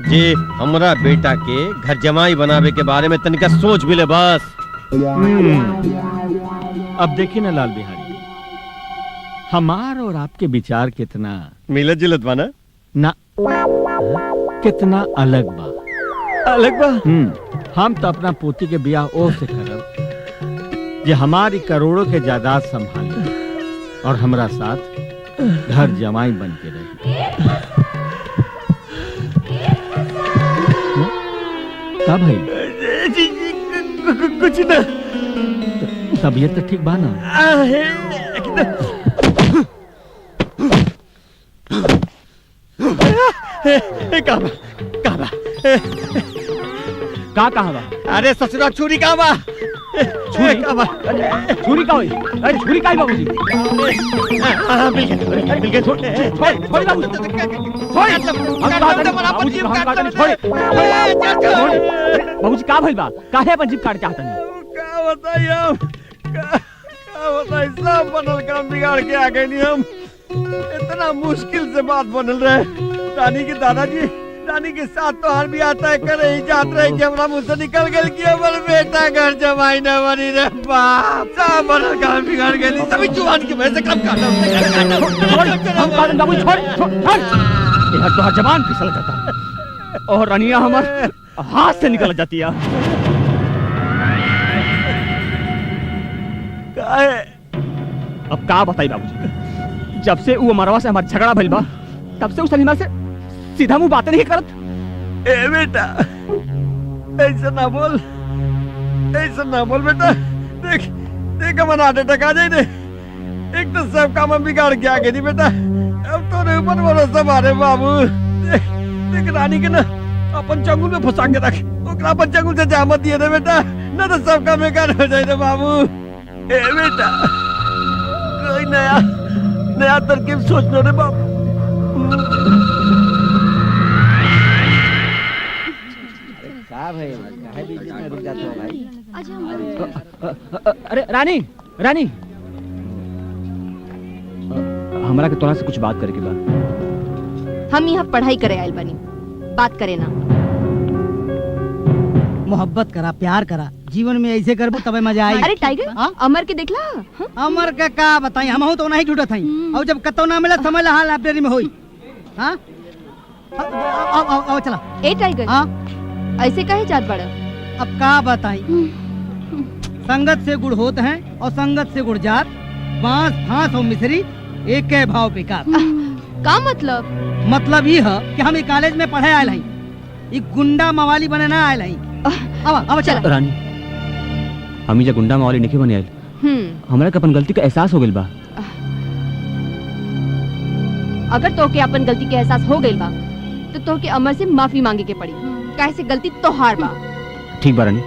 जे हमरा बेटा के घर जमाई बनावे के बारे में तनिका सोच भी ले बस। अब देखिए ना लाल बिहारी, हमार और आपके विचार कितना मिलत जुलत बा ना? ना कितना अलग बा। अलग बा? हम तो अपना पोती के ब्याह ओ से करब जे हमारी करोड़ों के जायदाद संभाले और हमरा साथ घर जमाई बन के रहे। का भाई? कुछ ना। तबीयत तो ठीक बा ना? का कहा बा? अरे ससुरा छुरी कहाँ बा? छुरी छुरी का होई? अरे छुरी का है बाबूजी? मिल गया छोड़ छोड़ बाबूजी, छोड़। हम बाबूजी हम काटने छोड़। बाबूजी का भइल बा? काहे अपन जीप काट चाहता नहीं? का बताइए हम? का बताइए, सब बनल काम बिगाड़ के आ गए नहीं हम। इतना मुश्किल से बात बनल रहे। रानी के दादाजी रानी के साथ तो हर भी आता है करे ही जात रहे कि हमरा मुंह से निकल गए कि हमर बेटा घर जमाई न बनी रे बाप। सब बनल काम बिगाड़ गए। सभी जुआन के वजह से कब काटा हम काटन बाबूजी छोड़ छोड़। ये तो जवान फिसल जाता और रानिया हमर हाथ से निकल जाती है। अब का बताई बाबूजी, जब से वो मरवा से हमारा झगड़ा भइल बा तब से उस सलीमा से सीधा मुंह बातें नहीं करत। ए बेटा ऐसा ना बोल, ऐसा ना बोल बेटा। देख देख हमारा हार्ट अटैक आ जाए। एक तो सब काम हम बिगाड़ के आ गए नहीं बेटा। अब तो ऊपर भरोसा मारे बाबू। देख देख रानी के ना अपन चंगुल में फंसा के रख, ओकरा अपन चंगुल से जामत दिए दे बेटा, ना तो सब काम बेकार हो जाए रे बाबू। ए बेटा कोई नया नया तरकीब सोच लो रे बाबू। अरे रानी रानी, हमरा के तोरा से कुछ बात करे के बा। हम यहाँ पढ़ाई करे आयल बनी, बात करे ना। मोहब्बत करा, प्यार करा, जीवन में ऐसे करबो तबे मजा आई। अरे टाइगर, हाँ? अमर के देखला? हाँ? अमर का बताई, हम तो नहीं झूठत हई। और जब कतो ना मिला समझ ला हाल लाइब्रेरी में होई। हाँ आओ चला। ए टाइगर, हाँ ऐसे काहे जात बड़ा? अब का बताई, संगत से गुड़ होत हैं और संगत से गुड़ जात, बांस फांस और मिश्री एक के भाव पे का। का मतलब? मतलब ये है कि हम कॉलेज में पढ़े आयल हई, ये गुंडा मवाली बने ना आयल हई। अब चला। रानी हम जा गुंडा मवाली नहीं बने आयल, हमरा के अपन गलती का एहसास हो गइल बा। अगर तो के अपन गलती के एहसास हो गइल बा तो तोहके अमर से माफी मांगे के पड़ी, काहे से गलती तोहार बा। ठीक बा रानी,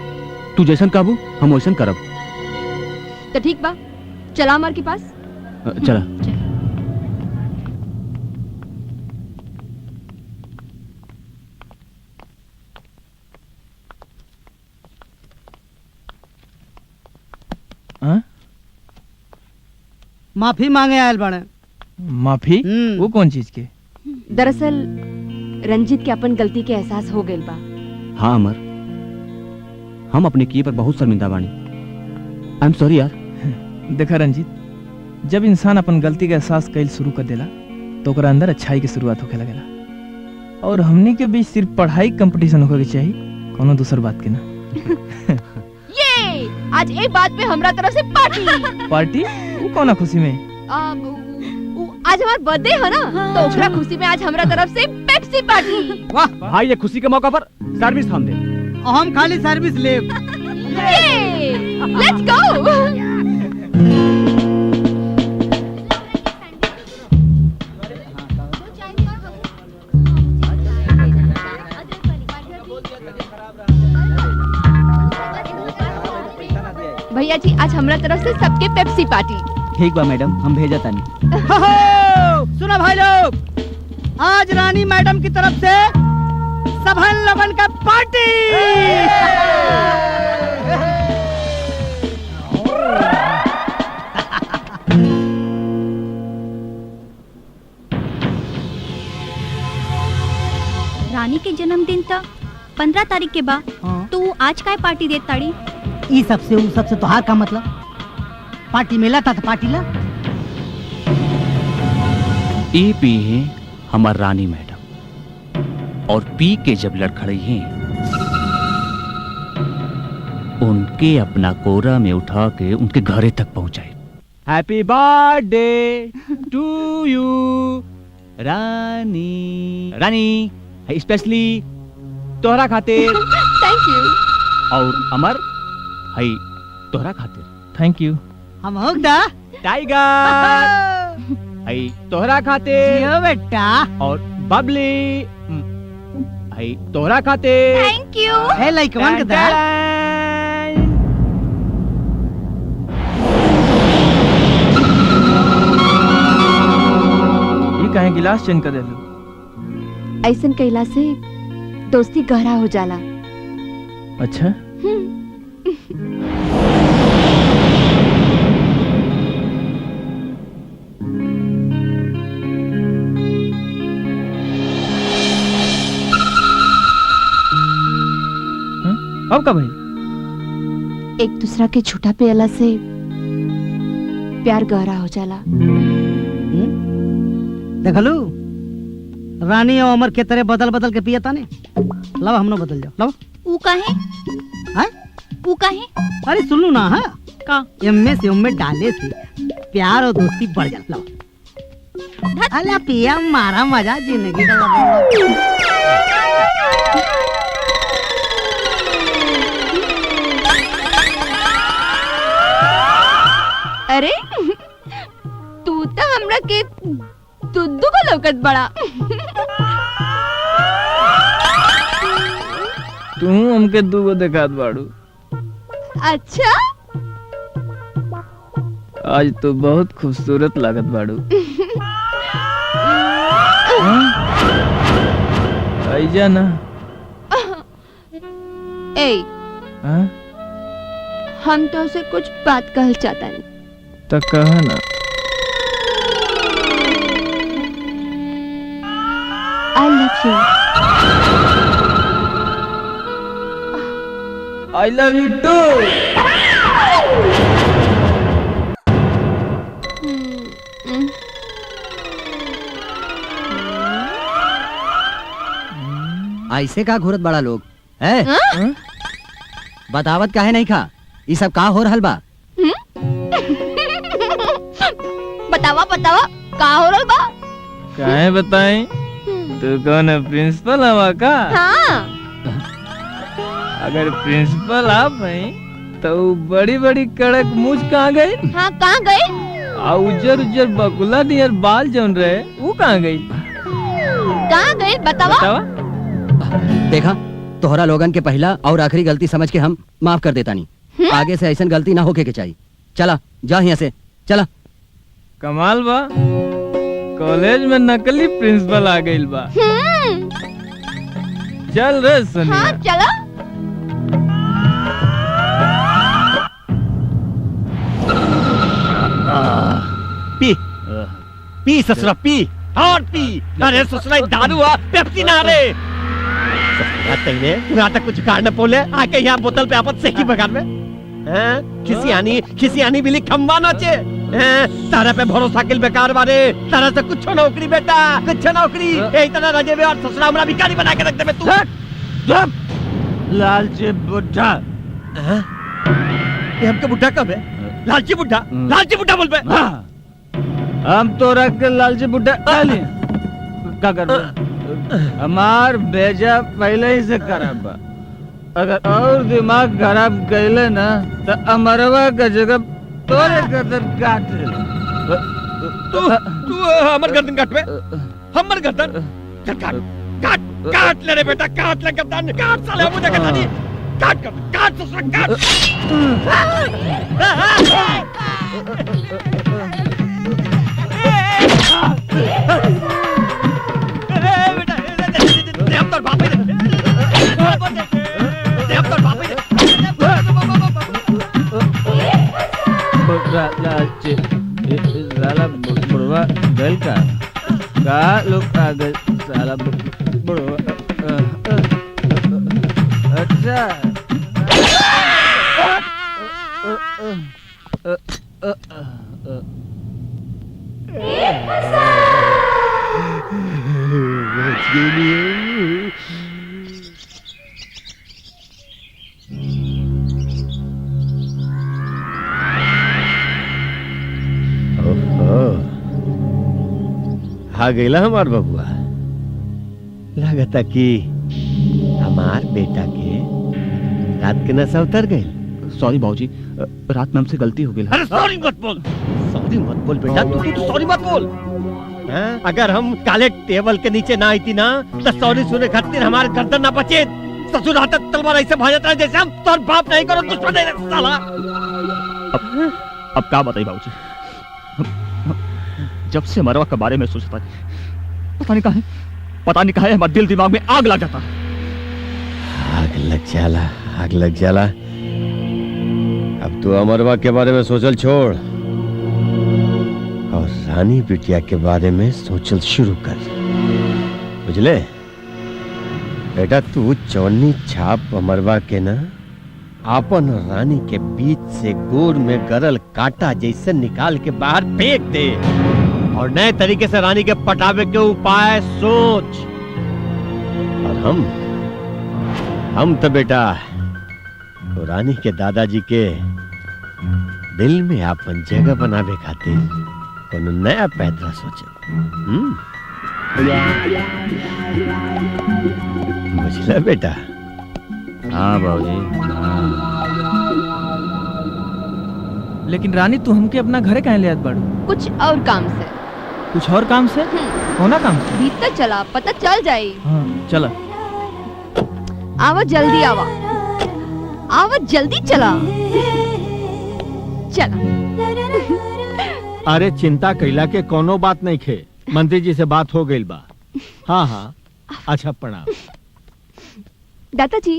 तू जैसन काबू हम वैसन करब। तो ठीक बा, चला अमर के पास। चला। माफी मांगे आयल बने। माफी? वो कौन चीज के? दरअसल रंजीत के अपन गलती के एहसास हो गइल बा। हाँ अमर, हम अपने किए पर बहुत शर्मिंदा बानी। आई एम सॉरी यार। देखा रंजीत, जब इंसान अपन गलती के एहसास कैल शुरू कर देला तो ओकरा अंदर अच्छाई की शुरुआत होखे लगेला। और हमनी के बीच सिर्फ पढ़ाई कंपटीशन होके चाहिए, कोनो दूसर बात के ना। ये आज एक बात पे हमरा तरफ से पार्टी। पार्टी? वो कौन खुशी में? आज हमारा बर्थडे है ना, तो ओकरा खुशी में आज हमरा तरफ से पेप्सी पार्टी। वाह, भाई ये खुशी के मौका पर सर्विस हम दे। हम खाली सर्विस ले। Let's go. भैया जी, आज हमरा तरफ से सबके पेप्सी पार्टी। ठीक बा मैडम, हम भेजा तानी। सुना भाई लोग, आज रानी मैडम की तरफ से सबहन लोगन का पार्टी। रानी के जन्मदिन था 15 तारीख के बाद, तू आज काय पार्टी देत ताड़ी? ई सबसे उ सबसे तोहार का मतलब? पार्टी मिला था तो पार्टी ला। ई पी है हमार रानी मैडम, और पी के जब लड़खड़े हैं उनके अपना कोरा में उठा के उनके घरे तक पहुंचाए। Happy birthday to you Rani. Rani specially तोहरा खातिर। Thank you. और अमर हई तोहरा खातिर। Thank you. हम होगा टाइगर हई तोहरा खातिर। जियो बेटा। और बबली हई तोहरा खातिर। Thank you. ए लइकवन के दा। ये काहे गिलास चेंज कर देलू? ऐसन कैला से दोस्ती गहरा हो जाला। अच्छा, अब का भाई? एक दूसरा के झूठा पियला से प्यार गहरा हो जाला। देखलू रानी और अमर के तरह बदल बदल के पियता ने। लब हमनो बदल जाओ। लब ऊ काहे? हैं? ऊ काहे? अरे सुनू ना, हाँ का? एम्मे से उम्मे डाले से प्यार और दोस्ती बढ़ जाता। लब अला पिया मारा मजा जिंदगी का। अरे तू तो हमरा के दुद्दू को लौकत बड़ा। तू हमके दूगो देखात बाड़ू। अच्छा, आज तो बहुत खूबसूरत लागत बाड़ू। आइजा ना। ए, हाँ? हम तो उसे कुछ बात कहल चाहता नहीं। तो कहा ना। I love you. I love you too. ऐसे का घूरत बड़ा लोग है? हाँ? बतावत काहे नहीं खा? ये सब का हो रहल बा? बतावा बतावा का हो रहा बा? काहे बताएं? तू कौन है, प्रिंसिपल हवा का? हाँ। अगर प्रिंसिपल आप हैं तो बड़ी बड़ी कड़क मूछ कहाँ गई? हाँ, कहाँ गए? उजर उजर बकुला नियर बाल जौन रहे वो कहाँ गई? कहाँ गए बतावा? बतावा? देखा, तोहरा लोगन के पहला और आखिरी गलती समझ के हम माफ कर देता नहीं। आगे से ऐसा गलती ना होके के चाहिए। चला जा यहाँ से, चला। कमाल बा, कॉलेज में नकली प्रिंसिपल आ गई बा। चल रे सोनिया। हाँ, चला। पी पी ससुरा पी और पी। अरे ससुरा दारू आ, पेप्सी ना रे। तेरे यहाँ तक कुछ कारण बोले आके यहाँ बोतल पे आपत से की बगान में खिसी आनी बिली खम्बा नोचे। तारा पे भरोसा किल बेकार बारे। तारा से कुछ नौकरी बेटा, कुछ नौकरी यही तरह रजे में और ससुरा हमरा भिखारी बना के रख दे तू। लालची बुढ़ा। ये हमका बुढ़ा कब है? लालची बुढ़ा बोल बे। हम तो रख के लालची बुड्ढा डाली का कर हमार बेजा पहले ही से खराब बा। अगर और दिमाग खराब कैले ना तो अमरवा का जगह तोरे गर्दन काट तू हमर गर्दन काट बे, हमर गर्दन काट काट काट ले रे बेटा, काट ले गर्दन, काट साले मुझे कहता नहीं, काट काट ससुरा काट। हम तो बाप ही साला बुढ़वा गल का लोग आ गए साला बुढ़वा अच्छा आ गईला हमार बबुआ। लगता कि हमार बेटा के रात के नशा उतर गई। सॉरी बाबूजी, रात में हमसे गलती हो गई। अरे सॉरी मत बोल, सॉरी मत बोल बेटा, तू सॉरी मत बोल। अगर हम काले टेबल के नीचे ना आई थी ना तो सॉरी सुने खातिर हमारे गर्दन ना बचे। ससुर हाथ तलवार ऐसे भाजता है जैसे हम तोर बाप नहीं करो दुश्मन है साला। अब क्या बताइए बाबूजी, जब से मरवा के बारे में सोचता पता नहीं कहा है हमारे दिल दिमाग में आग लग जाता। आग लग जाला। अब तू अमरवा के बारे में सोचल छोड़ और रानी बिटिया के बारे में सोचल शुरू कर, बुझले बेटा। तू चौनी छाप अमरवा के ना आपन और रानी के बीच से गोर में गरल कांटा जैसे निकाल के बाहर फेंक दे और नए तरीके से रानी के पटावे के उपाय सोच। और हम तो बेटा तो रानी के दादाजी के दिल में आपन जगह बनावे खातिर कोनो नया पैतरा सोचे। बुझला बेटा? हाँ बाबूजी। लेकिन रानी तू हमके अपना घरे काहे ले आत बाड़ू? कुछ और काम से। कुछ और काम से? कौना काम से? भीतर चला, पता चल जाए। हाँ चला। आवा जल्दी आवा, आवा जल्दी चला चला। अरे चिंता कैला के कोनो बात नहीं खे, मंत्री जी से बात हो गई बा। हाँ हाँ अच्छा प्रणाम। दादाजी।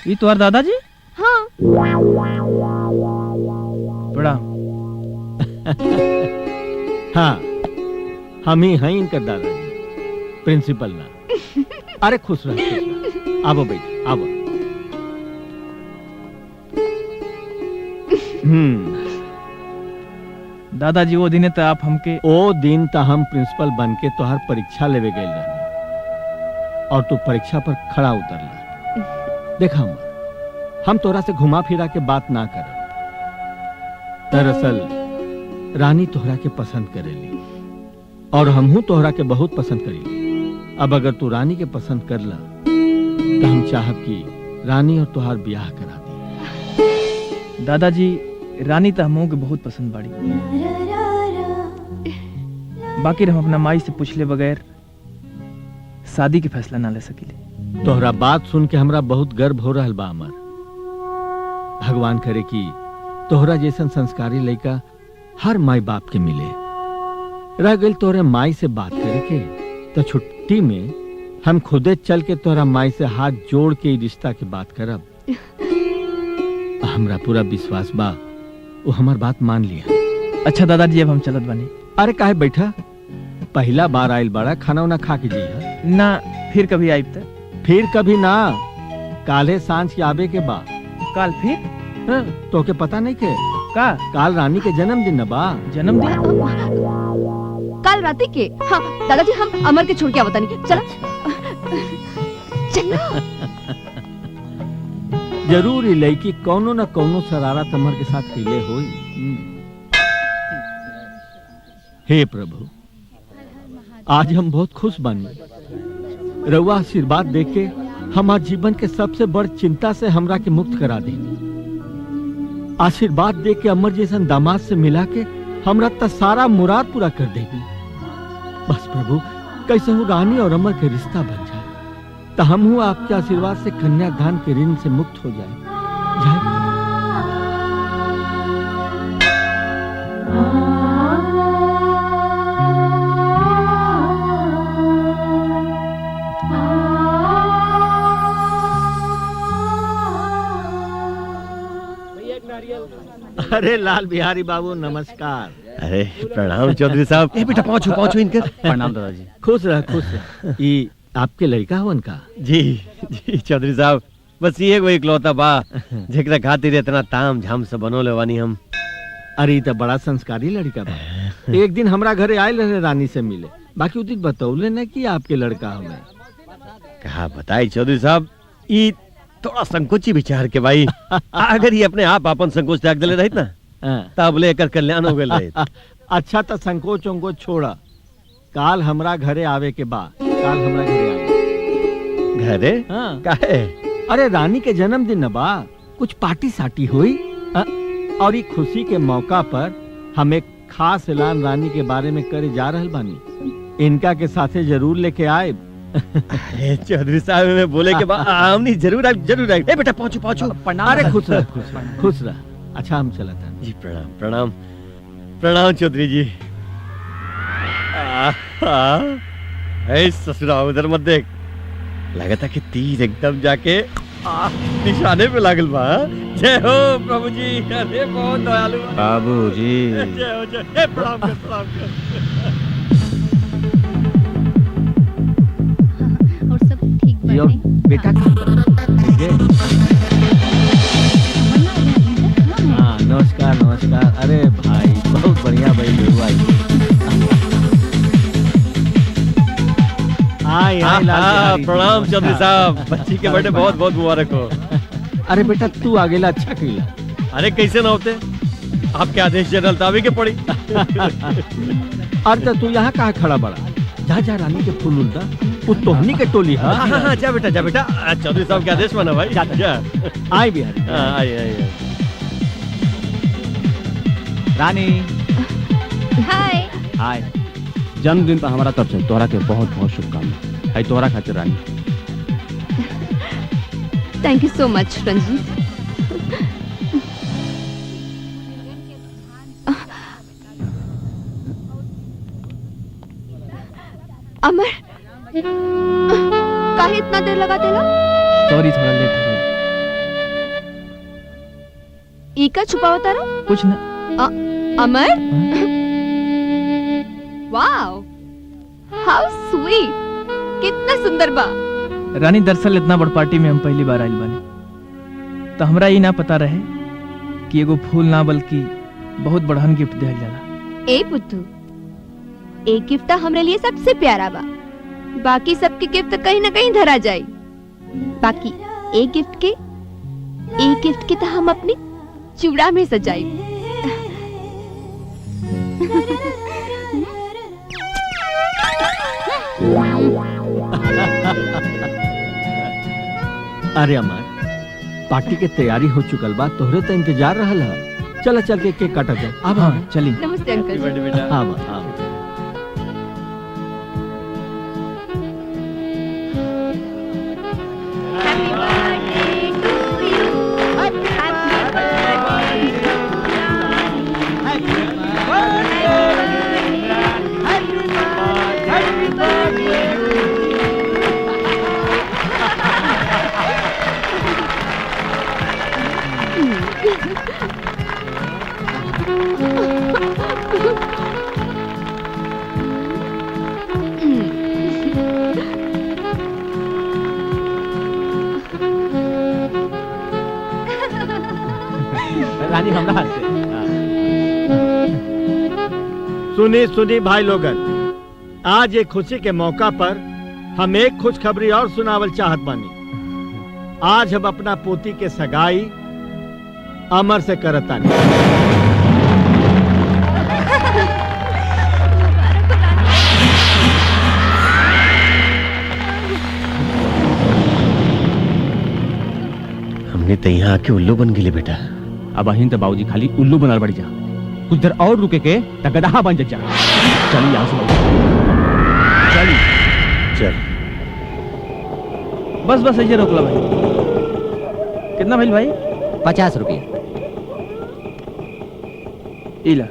ये तुम्हारे दादाजी? हाँ। प्रणाम। हाँ हम ही हैं इनका दादाजी, प्रिंसिपल ना। अरे खुश रह। आवो बेटा आवो। दादाजी वो दिन आप हमके ओ दिन ता हम प्रिंसिपल बन के तोहर परीक्षा लेवे गए रहनी और तू परीक्षा पर खड़ा उतरला। देखा हम तोरा से घुमा फिरा के बात ना कर। दरअसल रानी तोहरा के पसंद करेली और हमहू तोहरा के बहुत पसंद करेली। अब अगर तू रानी के पसंद करला तो हम चाहब कि रानी और तोहार ब्याह करा दे। दादाजी रानी तो हमों के बहुत पसंद बाड़ी, बाकी हम अपना माई से पूछले बगैर शादी के फैसला ना ले सकीले। तोहरा बात सुन के हमरा बहुत गर्व हो रहा बा अमर। भगवान करे कि तोहरा जैसन संस्कारी लड़का हर माई बाप के मिले। रह गई तोहरे माई से बात करे के तो छुट्टी में हम खुदे चल के तोहरा माई से हाथ जोड़ के रिश्ता की बात करब। हमरा पूरा विश्वास बा वो हमार बात मान लिया। अच्छा दादाजी अब हम चलत बानी। अरे काहे बैठा, पहला बार आयल बड़ा, खाना उना खा के जाइए ना। फिर कभी आइब त? फिर कभी ना, काले सांझ के आबे के बा। काल फिर? हाँ, तो के पता नहीं के का काल रानी के जन्मदिन न बा। जन्मदिन काल रात के? हाँ दादाजी हम अमर के छोड़ के आवता नहीं। चला चला। जरूर ही लड़की कौनो न कौनो शरारत अमर के साथ हिले होई। हे प्रभु, आज हम बहुत खुश बानी। रउआ आशीर्वाद देके हमार जीवन के सबसे बड़ चिंता से हमरा के मुक्त करा दी। आशीर्वाद दे के अमर जैसन दामाद से मिला के हमरा त सारा मुराद पूरा कर देगी। बस प्रभु, कैसे हो रानी और अमर के रिश्ता बन जाए, तो हम हूँ आपके आशीर्वाद से कन्यादान के ऋण से मुक्त हो जाए। जय अरे लाल बिहारी बाबू नमस्कार। अरे प्रणाम चौधरी साहब। ए बेटा पहुंचो इनके। प्रणाम दादाजी। खुश रह। ये आपके लड़का हो उनका? जी जी चौधरी साहब, बस ये कोई इकलौता बा जेकरा खातिर इतना ताम झाम से बनोले वानी हम। अरे तो बड़ा संस्कारी लड़का बा। एक दिन हमरा घरे आयल रहे रानी से मिले, बाकी उस दिन बतौले न कि आपके लड़का हमें। कहा बताई चौधरी साहब, ये थोड़ा संकोची विचार के भाई। अगर ये अपने आप अपन संकोच त्याग दिले रहित ना, तब लेकर कल्याण हो गए रहित। अच्छा तो संकोच उंकोच छोड़ा, काल हमरा घरे आवे के बाद काल हमरा घरे आवे। घरे? हाँ। काहे? अरे रानी के जन्मदिन न बा, कुछ पार्टी साटी हुई और ये खुशी के मौका पर हम एक खास ऐलान रानी के बारे में करे जा रहल बानी। इनका के साथे जरूर लेके आए। अरे चौधरी साहब, में बोले के बाद हमनी जरूर आए। ए बेटा पहुंचो। अरे खुश रह। अच्छा हम चला था जी। प्रणाम प्रणाम चौधरी जी। ससुरा उधर मत देख, लगता कि तीर एकदम जाके निशाने पे लागल बा। जय हो प्रभु जी। अरे बहुत दयालु बाबू जी। जय हो जय। प्रणाम कर। और सब ठीक बाटे? बेटा हाँ नमस्कार। अरे भाई बहुत बढ़िया भाई। प्रणाम चौधरी साहब, बच्ची के बर्थडे बहुत बहुत मुबारक हो। अरे बेटा तू आगेला अच्छा कइला। अरे कैसे ना होते, आपके आदेश जनरल ताबी के पड़ी। अरे तू यहाँ कहाँ खड़ा बड़ा? जा रानी के फूल उल्टा, वो तोहनी के टोली। हाँ जा बेटा चौधरी साहब के आदेश माना भाई। जा आई बिहारी। आई। रानी हाय। जन्मदिन पर हमारा तरफ से तोहरा के बहुत बहुत शुभकामनाएं। है तोहरा खातिर रानी। Thank you so much Ranjit. अमर काहे इतना देर लगा देला? सॉरी थोड़ा लेट हो गया। इका छुपावा तारा? कुछ ना। अमर वाओ, हाउ स्वीट, कितना सुंदर बा। रानी दरअसल इतना बड़ पार्टी में हम पहली बार आइल बानी, तो हमरा ये ना पता रहे कि एगो फूल ना बल्कि बहुत बड़हन गिफ्ट दिया जाला। ए पुत्तू, एक गिफ्ट हमरे लिए सबसे प्यारा बा, बाकी सबके गिफ्ट कहीं ना कहीं धरा जाए। बाकी एक गिफ्ट के तो हम अपनी चूड़ा में सजाई। अरे अमर, पार्टी के तैयारी हो चुकल बा, तोहरे तो इंतजार रहल है। चल के केक काटा जाए। हाँ चली। नमस्ते अंकल। बेटा। हाँ। रानी हमरा सुनी भाई लोगन, आज एक खुशी के मौका पर हम एक खुशखबरी और सुनावल चाहत बानी। आज हम अपना पोती के सगाई अमर से करतानी। हमने तो यहाँ आके उल्लू बन गेले बेटा। अब अहिं तो बाबूजी खाली उल्लू बनल बढ़ जा, कुछ देर और रुके के त गदहा बन जा। चली यहाँ से चली। चल बस बस ऐसे रोकला भाई। कितना भाई भाई? 50 रुपये। इला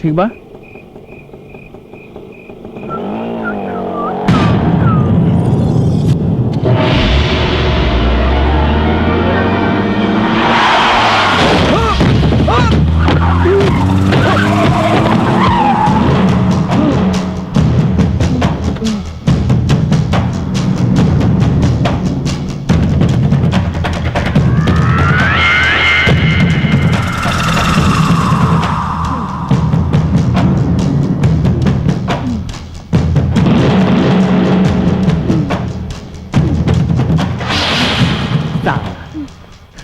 ठीक बा।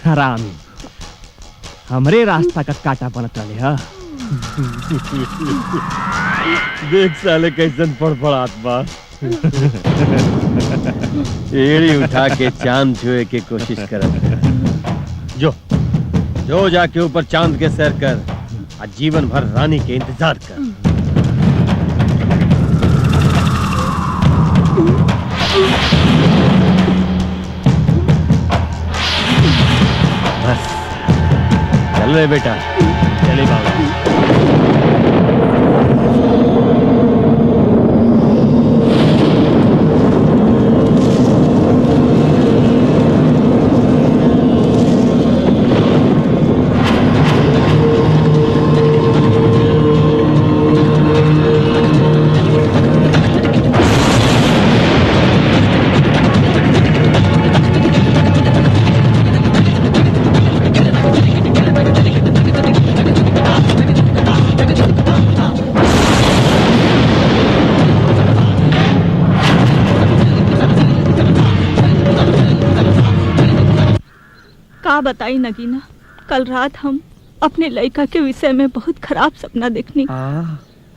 हरामी हमरे रास्ता का काटा बनत रहे हा। देख साले कैसन फड़फड़ात बा। एड़ी उठा के चांद छुए के कोशिश करत। जो जो जाके ऊपर चांद के सैर कर, आज जीवन भर रानी के इंतजार कर। बस चल रहे बेटा, चले बाबा। का बताई नगीना, कल रात हम अपने लड़का के विषय में बहुत खराब सपना देखनी।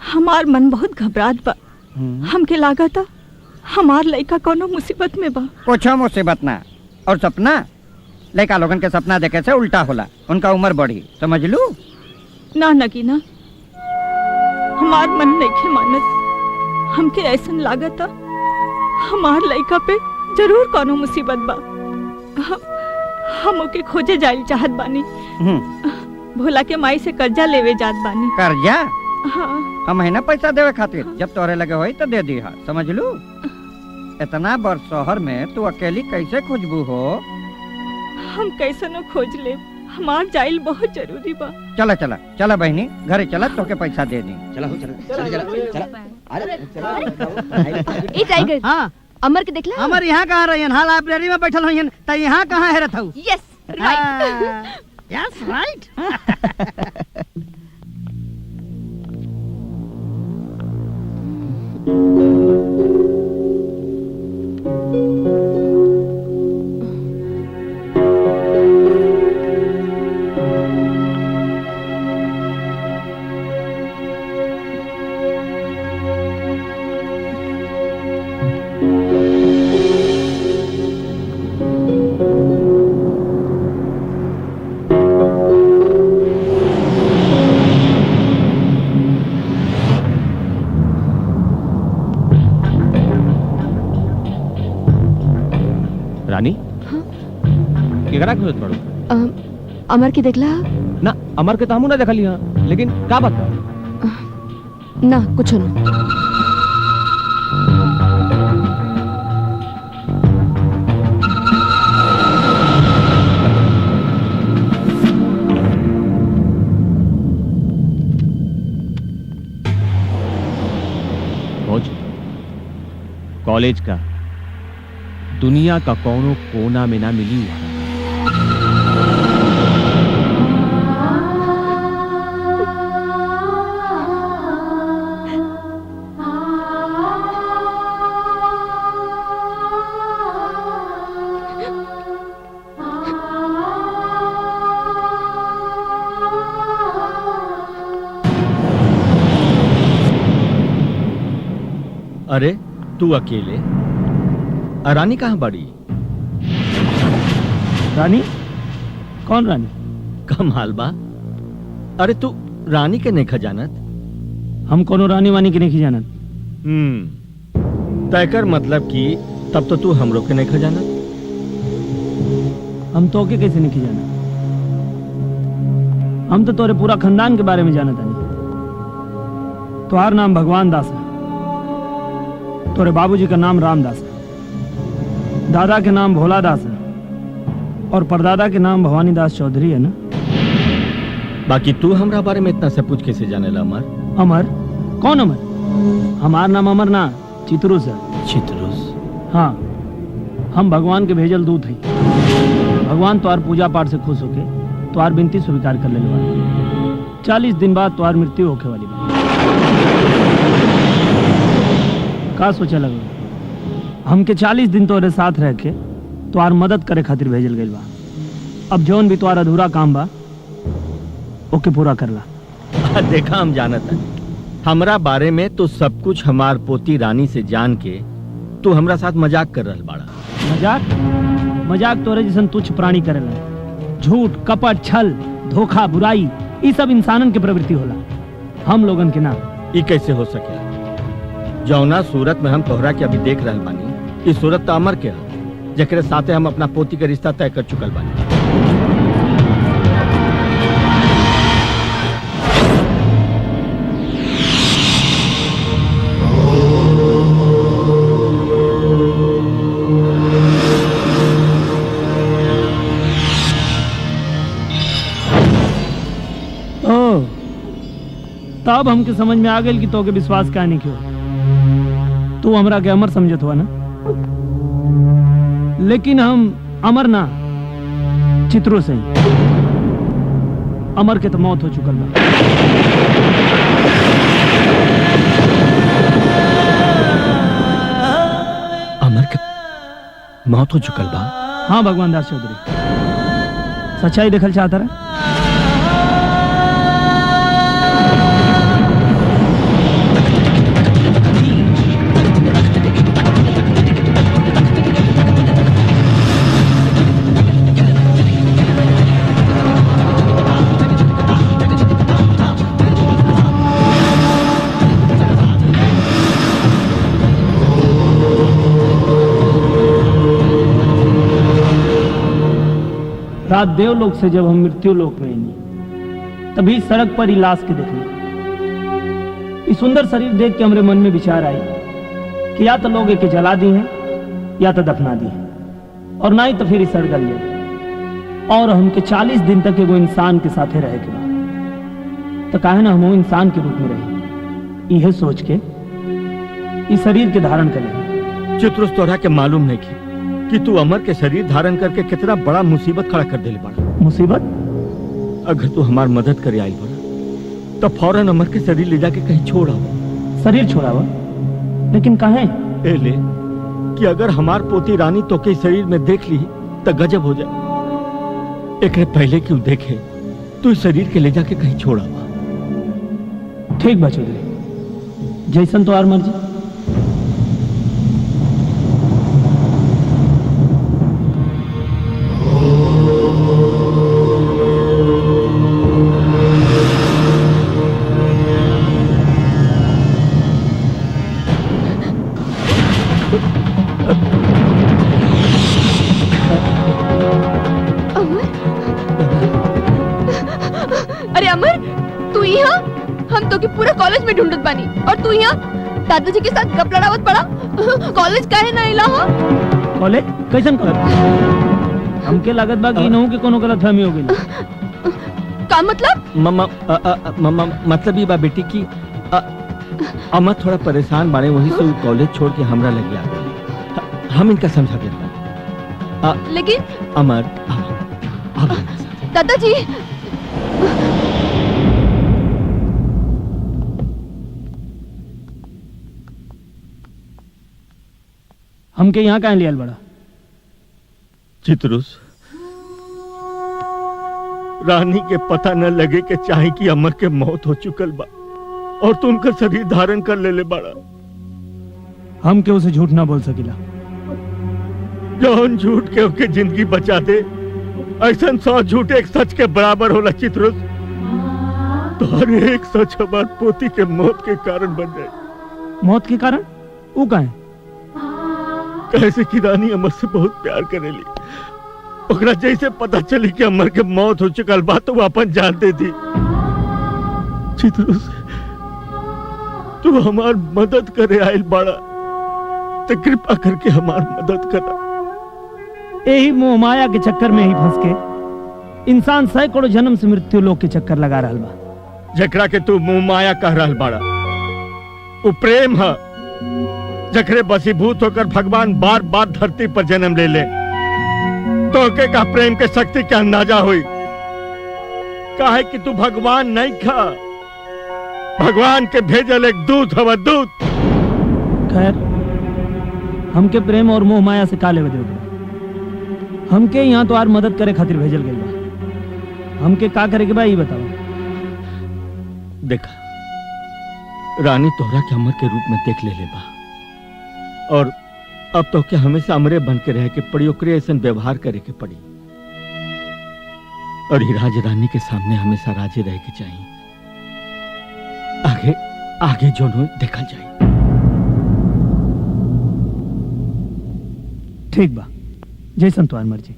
हमार मन बहुत घबरात बा। हमके लागा था हमार लड़का कोनो मुसीबत में बा। कुछ मुसीबत ना, और सपना लड़का लोगन के सपना देखे से उल्टा होला, उनका उम्र बढ़ी, समझ लू। ना नगीना, हमार मन नहीं मानत। हमके ऐसा लागा था हमार लड़का पे जरूर कोनो मुसीबत बा। हम ओके खोजे जाइल चाहत बानी। भोला के माई से कर्जा लेवे जात बानी। कर्जा? हाँ। हम है ना पैसा देवे खातिर, जब तोहरे लगे होई तो दे दी हा, समझ लू। इतना बड़ शहर में तू अकेली कैसे खोजबू हो? हम कैसे न खोज ले, हमार जाइल बहुत जरूरी बा। चला चला चला बहनी, घरे चला, तोके पैसा दे दी। चला हो ए टाइगर, हाँ अमर के देखला? अमर यहाँ कहाँ रहियन? हाँ लाइब्रेरी में बैठल होइयन, त यहाँ कहाँ हेरत हऊ? Yes right. Yes right. Rani केकरा खोजत पड़ो? अमर के देखला? ना अमर के तो हमू ना देखली हां, लेकिन का बात बा? ना कुछ ना। खोज कॉलेज का, दुनिया का कौनो कोना में ना मिली हुआ। अरे तू अकेले? रानी कहाँ बड़ी? रानी? कौन रानी? कमाल बा। अरे तू रानी के नहीं खजानत? हम कोनो रानी वानी के नहीं जानत। तय कर मतलब कि तब तो तू हमरो के नहीं खजानत। हम तो के कैसे नहीं जानत? हम तो तोरे पूरा खानदान के बारे में जानत हनी। तुम्हार नाम भगवान दास है, तोरे बाबूजी का नाम रामदास है, दादा के नाम भोला दास है और परदादा के नाम भवानी दास चौधरी है ना। बाकी तू हमरा बारे में इतना सब पूछ कैसे जानेला अमर? अमर? कौन अमर? हमार नाम अमर ना, चित्रुस है। चित्रुस? हाँ, हम भगवान के भेजल दूत हैं। भगवान तुम्हार पूजा पाठ से खुश होके तुम्हार विनती स्वीकार कर लेने वाले। 40 दिन बाद तुम्हार मृत्यु होके वाली बा। का सोचा लगे? हमके 40 दिन तोरे साथ रह के तुम्हार मदद करे खातिर भेजल गइल बा। अब जौन भी तुम्हारा अधूरा काम बा ओके पूरा करला। देखा हम जानत है हमरा बारे में तो सब कुछ हमार पोती रानी से जान के तू हमरा साथ मजाक कर रहल बाड़ा। मजाक? मजाक तोरे जैसन तुच्छ प्राणी करेला। झूठ, कपट, छल, धोखा, बुराई, ये सब इंसानन के प्रवृत्ति होला, हम लोगन के ना। ये कैसे हो सके? जौना सूरत में हम तोहरा के अभी देख रहल बानी, इस सूरत तो अमर के है, जेकरे साथे हम अपना पोती के रिश्ता तय कर चुकल बानी। तब हमके समझ में आ गई कि तो के विश्वास का नहीं क्यों। तू हमरा के अमर समझत हुआ ना, लेकिन हम अमर ना, चित्रो से। अमर के तो मौत हो चुकल बा। अमर के मौत हो चुकल बा? हाँ भगवान दास चौधरी, सच्चाई देखल चाहता रहा। रात देवलोक से जब हम मृत्यु लोक में आई, तभी सड़क पर ही लाश के देखने, इस सुंदर शरीर देख के हमारे मन में विचार आई कि या तो लोग एके जला दी हैं या तो दफना दी हैं, और ना ही तो फिर सड़ गल जाए। और हमके 40 दिन तक वो इंसान के साथे रहे के बाद तो काहे ना हम वो इंसान के रूप में रहे, यह सोच के इस शरीर के धारण करें। चित्रुस, तोहरा के मालूम नहीं कि तू अमर के शरीर धारण करके कितना बड़ा मुसीबत खड़ा कर देले बड़ा। मुसीबत? अगर तू हमार मदद करे आई बड़ा तो फौरन अमर के शरीर ले जाके कहीं छोड़ा। शरीर छोड़ावा? लेकिन काहे? ए ले कि अगर हमार पोती रानी तो के शरीर में देख ली तो गजब हो जाए। एक पहले क्यों देखे तू इस शरीर के ले जाके कहीं छोड़ा। ठीक बा चौधरी, जैसन तो आर मर्जी। अरे अमर, तू यहाँ? हम तो कि पूरा कॉलेज में ढूंढत बानी और तू यहाँ दादाजी के साथ गप लड़ावत पड़ा। कॉलेज काहे ना इला हो? कॉलेज? कैसन कॉलेज? हमके लागत बा कि इनहू के कोनो गलतफहमी हो गई। का मतलब? मतलब ये बा बेटी की अमर थोड़ा परेशान बाड़े, वही से कॉलेज छोड़ के हमरा लग गया। हम इनका समझा देता। लेकिन अमर दादाजी, हमके यहाँ कहाँ लिया बड़ा? चित्रुस, रानी के पता न लगे के चाहे कि अमर के मौत हो चुकल बा और तू उनका शरीर धारण कर ले बड़ा। हम क्यों से झूठ ना बोल सकिला? जौन झूठ के ओके जिंदगी बचा दे ऐसा 100 झूठ एक सच के बराबर होला चित्रुस। तो हर एक सच हमार पोती के मौत के कारण बन जाए। मौत के कारण वो का है? कैसे कि रानी अमर से बहुत प्यार करेली। ओकरा जैसे पता चली कि अमर के मौत हो चुकल बा तो वो अपन जान दे दी। चित्रुस तू हमार मदद करे आयल बाड़ा तो कृपा करके हमार मदद करा। यही मोह माया के चक्कर में ही फंस के इंसान सैकड़ों जन्म से मृत्यु लोक के चक्कर लगा रहा बा। जकरा के तू मोह माया कह रहा बाड़ा वो प्रेम है जकरे बसीभूत होकर भगवान बार बार धरती पर जन्म ले ले। तो के का प्रेम के शक्ति का अंदाजा हुई। काहे कि तू भगवान नहीं खा, भगवान के भेजल एक दूत हवा दूत। खैर हमके प्रेम और मोह माया से काले बदे हमके यहाँ तो आर मदद करे खातिर भेजल गई बा। हमके का करे के बा ये बताओ। देखा रानी तोहरा के अमर के रूप में देख ले बा और अब तो क्या हमेशा अमरे बन के रह के पड़ी, ओकरे ऐसा व्यवहार करे के पड़ी। और ही राज रानी के सामने हमेशा राजे रह के चाहिए। आगे आगे जो देखा जाए। ठीक बा जैसन तुम्हारी मर्जी।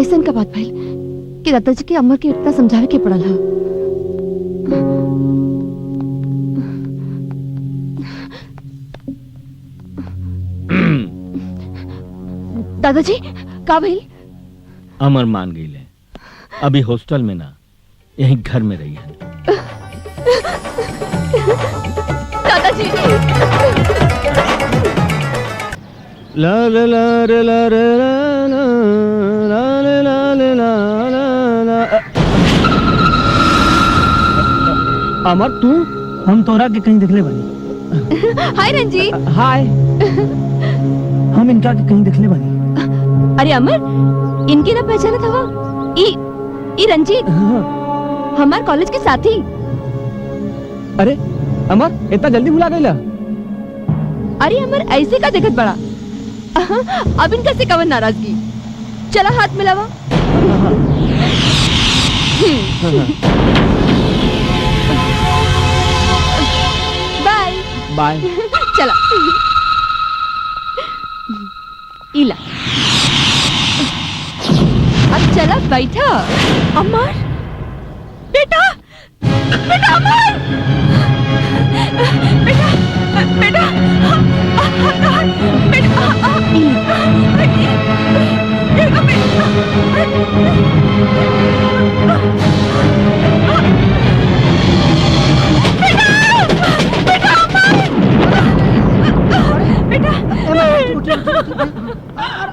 ऐसन का बात भइल कि दादाजी के अमर के इतना समझावे के पड़ल हा। दादाजी का भइल? अमर मान गई ले। अभी हॉस्टल में ना यहीं घर में रही है। दादाजी ला ला ला ला ला ला ला ला ला ला। अमर तू हम तोरा के कहीं देखले बानी। हाय रंजीत। हाय हम इनका के कहीं देखले बानी। अरे अमर इनकी ना पहचानत हवा? ई रंजीत हमार कॉलेज के साथी। अरे अमर इतना जल्दी भुला गईला? अरे अमर ऐसे का देखत बड़ा? अब इनका से कवन नाराजगी। चला हाथ मिलावा। Bye bye. चला इला अब चला बैठा। अमर बेटा बेटा अमर बेटा बेटा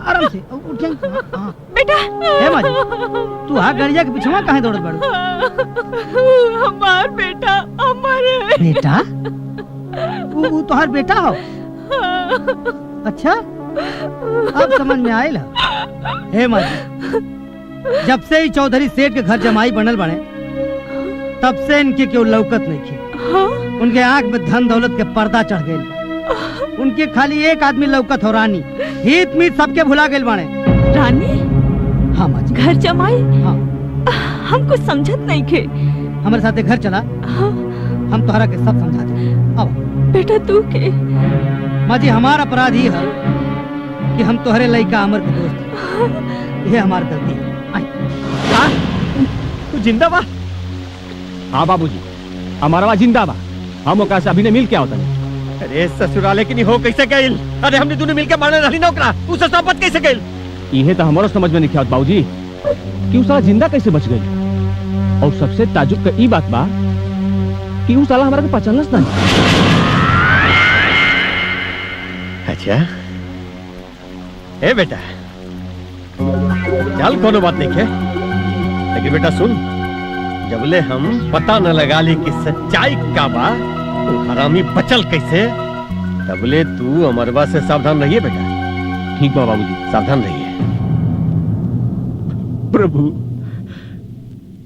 आराम से उठ जाए। बेटा हे माजी तू आ गरिया के पिछवा काहे दौड़त बाड़ू? हमार बेटा अमर है। बेटा वो तोहार बेटा हो? अच्छा अब समझ में आयल। हे माजी जब से ही चौधरी सेठ के घर जमाई बनल बने तब से इनके क्यों लौकत नहीं की। उनके आंख में धन दौलत के पर्दा चढ़ गए। उनके खाली एक आदमी लौकत हो रानी। हित मीत सबके भुला गए बने। रानी? हाँ माजी। घर जमाई? हाँ हम कुछ समझत नहीं थे। हमारे साथ घर चला। हाँ हम तोहरा के सब समझा दे। अब बेटा तू के? माजी हमारा अपराध ही है कि हम तोहरे लइका अमर के दोस्त हैं। ये हमारी गलती है। तू जिंदा बा? हाँ बाबूजी हमारा जिंदा बा। हम ओकरा से अभी ने मिल के आवत नहीं। अरे ससुराले की नहीं हो कैसे गइल? अरे हमने दोनों मिलके मारने रही ना ओकरा। उसे सोबत कैसे गइल? इहे तो हमारो समझ में नहीं आवत बाबूजी कि उ साला जिंदा कैसे बच गई। और सबसे ताजुब का ई बात बा कि उ साला हमारा के पहचानलस नहीं। अच्छा ए बेटा चल कोनो बात नहीं है, लेकिन बेटा सुन, जबले हम पता न लगा ली कि सच्चाई का बा तो हरामी बचल कैसे, तबले तू अमरवा से सावधान रहिए बेटा। ठीक बा बाबूजी सावधान रहिए। प्रभु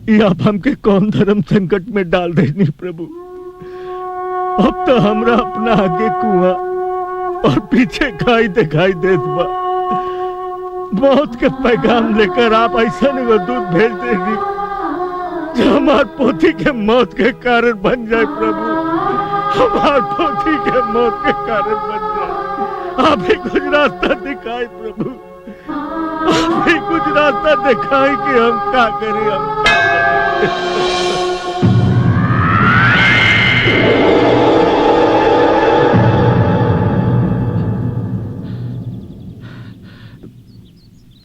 ये आप हमके कौन धर्म संकट में डाल देनी प्रभु। अब तो हमरा अपना आगे कुआं और पीछे खाई दिखाई देत बा। मौत के पैगाम लेकर आप ऐसा नहीं दूध भेज देगी जो हमार पोती के मौत के कारण बन जाए प्रभु, हमार पोती के मौत के कारण बन जाए। आप ही कुछ रास्ता दिखाए प्रभु, आप ही कुछ रास्ता दिखाए कि हम क्या करें, हम क्या करें।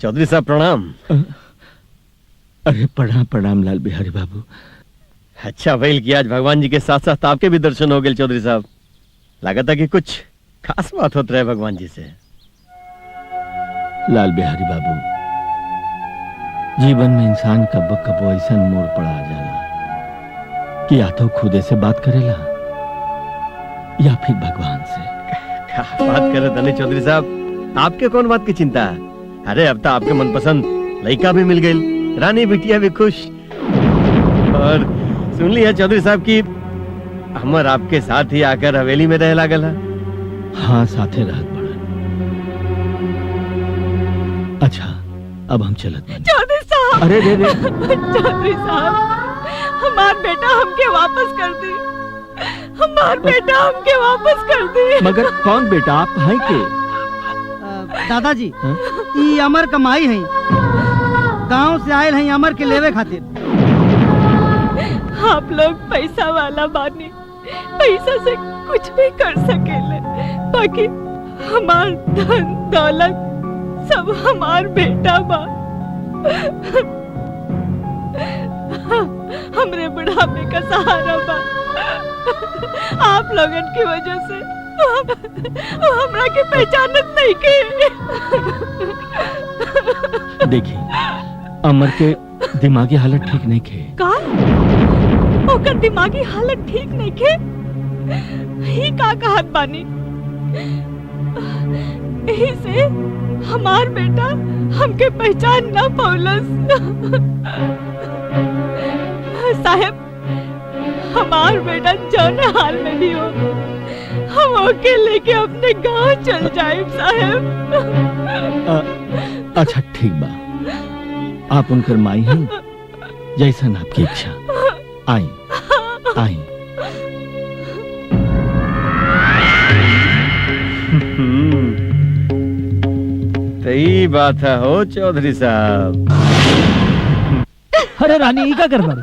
चौधरी साहब प्रणाम। अरे प्रणाम प्रणाम लाल बिहारी बाबू। अच्छा भइल कि आज भगवान जी के साथ साथ आपके भी दर्शन हो गए चौधरी साहब। लगा था कि कुछ खास बात होता रहे भगवान जी से। लाल बिहारी बाबू, जीवन में इंसान कब कबो ऐसा मोड़ पड़ा जाला कि या तो खुदे से बात करेला या फिर भगवान से। क्या बात कर रहे धनी चौधरी साहब, आपके कौन बात की चिंता है? अरे अब तो आपके मनपसंद लड़का भी मिल गई, रानी बिटिया भी खुश। और सुन लिया चौधरी साहब की हमर आपके साथ ही आकर हवेली में रह लागल है। हाँ साथे रहत बड़ा। अच्छा अब हम चलत बानी। चौधरी साहब, अरे रे रे चौधरी साहब, हमार बेटा हमके वापस कर दी, हमार बेटा हमके वापस कर दी। मगर कौन बेटा आप हैं के? दादाजी ई अमर कमाई है, गांव से आयल है अमर के लेवे खातिर। आप लोग पैसा वाला बानी, पैसा से कुछ भी कर सकेले, बाकी हमार धन दौलत सब हमार बेटा बा। हमरे बुढ़ापे का सहारा बा। आप लोगन की वजह से हमरा के पहचानत नहीं के। देखिए अमर के दिमागी हालत ठीक नहीं खे। का ओकर दिमागी हालत ठीक नहीं के? ही का कहत बानी? यही से हमार बेटा हमके पहचान ना पौलस। साहब हमार बेटा जौन हाल में भी हो, हम ओके लेके अपने गांव चल जाए साहब। अच्छा ठीक बा, आप उनकर माई हैं, जैसन आपकी इच्छा। आई आई। सही बात है हो चौधरी साहब। अरे रानी का कर बारे?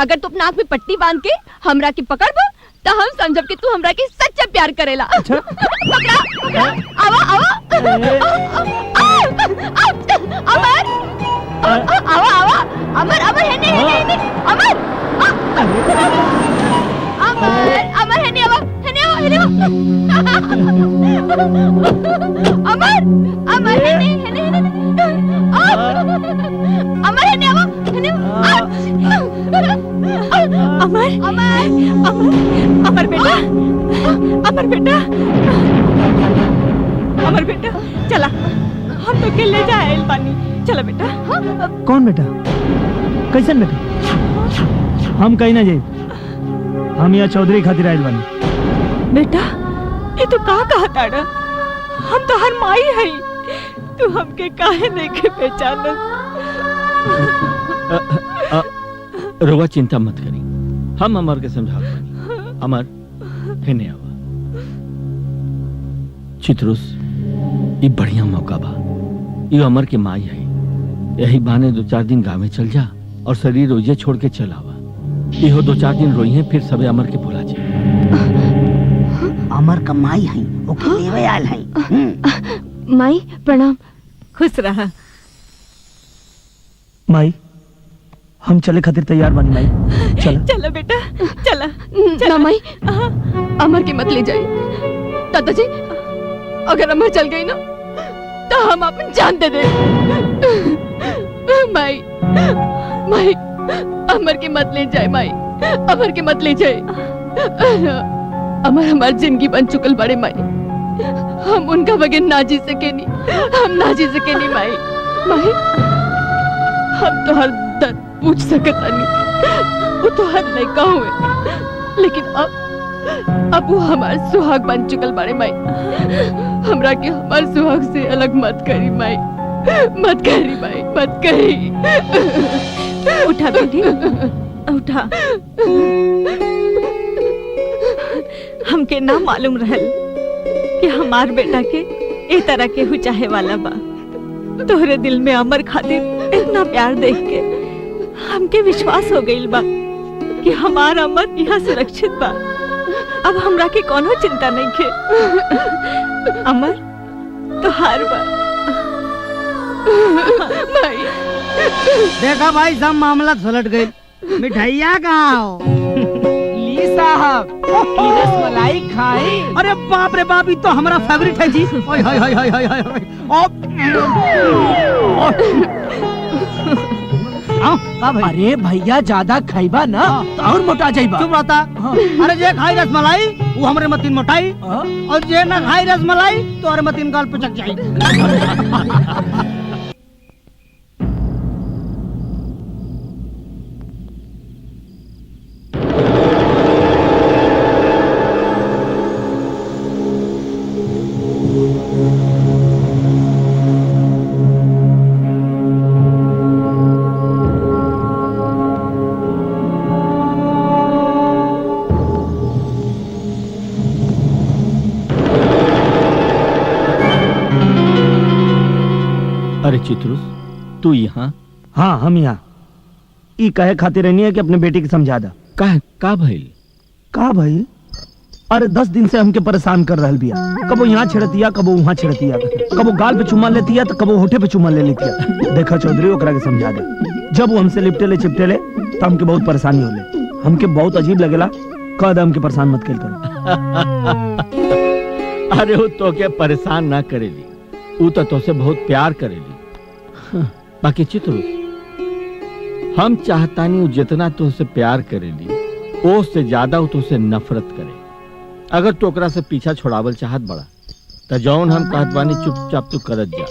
अगर तू अपना आँख में पट्टी बांध के हमरा की पकड़ बा तो हम समझब कि तू हमरा के सच्चा प्यार करेला। अच्छा? पकड़ा पकड़ा, आवा आवा, अमर, आवा आवा, अमर अमर है नहीं है नहीं, अमर, अमर अमर है नहीं, आवा है नहीं, आवा है नहीं, अमर अमर है नहीं है नहीं, अमर है नहीं, आवा है नहीं, अमर अमर अमर अमर बेटा, अमर बेटा, अमर बेटा चला, हम तो के ले जाए बानी। चला बेटा। कौन बेटा? कैसन बेटा? हम कहीं ना जाए, हम यहाँ चौधरी खातिर आयल बानी। बेटा ये तो का कहा ताड़ा? हम तो हर माई है, तू हमके काहे देखे पहचान? रोवा चिंता मत करी, हम अमर के समझात बानी। अमर कहने आवा। चित्रुस ये बढ़िया मौका बा, ये अमर के माई है, यही बहाने 2-4 दिन गाँव में चल जा और शरीर रोजे छोड़ के चल आवा। इहो 2-4 दिन रोई है, फिर सबे अमर के भुला जाए। अमर कमाई है, ओके लेवे आयल है। माई प्रणाम। खुश रहा। माई हम चले खातिर तैयार बानी माई। चला चला बेटा चला। ना माई, अमर की मत ले जाए। दादाजी अगर अमर चल गई ना तो हम अपन जान दे दे। माई माई अमर की मत ले जाए, माई अमर की मत ले जाए। अमर हमारी जिंदगी बन चुकल बड़े माई, हम उनका बगैर ना जी सके नहीं, हम ना जी सके नहीं माई। माई हम तो हर दर्द पूछ सकता नहीं, वो तो हर लड़का हुए, लेकिन अब अब वो हमार सुहाग बन चुकल बाड़े माई। हमरा के हमार सुहाग से अलग मत करी माई, मत करी माई, मत करी। उठा बेटी, उठा। हमके ना मालूम रहल कि हमार बेटा के ए तरह के हु चाहे वाला बा। तोहरे दिल में अमर खातिर इतना प्यार देख के हमके विश्वास हो गइल बा कि हमार अमर यहाँ सुरक्षित बा। अब हमरा के कोनो चिंता नहीं के। अमर तो हार बा। माई देखा भाई, सब मामला सुलट गई। मिठाइया कहाँ हो? ली साहब, रसमलाई खाई। अरे बाप रे बाप, ये तो हमारा फेवरेट है जी। ओए हाय हाय हाय हाय हाय। अरे भैया ज्यादा खाइबा ना तो और मोटा जाइबा। चुप रहता। अरे जे खाई रसमलाई वो हमरे मतीन मोटाई, और जे ना खाई रसमलाई तो हमारे मतीन गाल पिचक जाई। अरे चित्रुस, तू यहाँ? हाँ, हम यहाँ ई कहे खातिर नहीं है कि अपने बेटी के समझा दा। का भइल? का भइल? अरे 10 दिन से हमके परेशान कर रहल बिया। कबो यहाँ छिड़तिया, कबो वहाँ छिड़तिया, कबो गाल पे चुम्मा लेती है तो कबो होठे पे चुम्मा ले लेती है। देखा चौधरी, ओकरा के समझा दे। जब वो हमसे लिपटेले चिपटेले तो हमके बहुत परेशानी होले। हमके बहुत अजीब लगेला। कह दे हमके परेशान मत कर करो। अरे वो तो के परेशान ना करेली, वो तो तोसे बहुत प्यार करेली। बाकी चित्रुस, हम चाहतानी वो जितना तुझसे प्यार करेली वो से ज्यादा वो तुझसे नफरत करे। अगर तो ओकरा से पीछा छोड़ावल चाहत बड़ा तो जौन हम कहत बानी चुपचाप तू करत जा।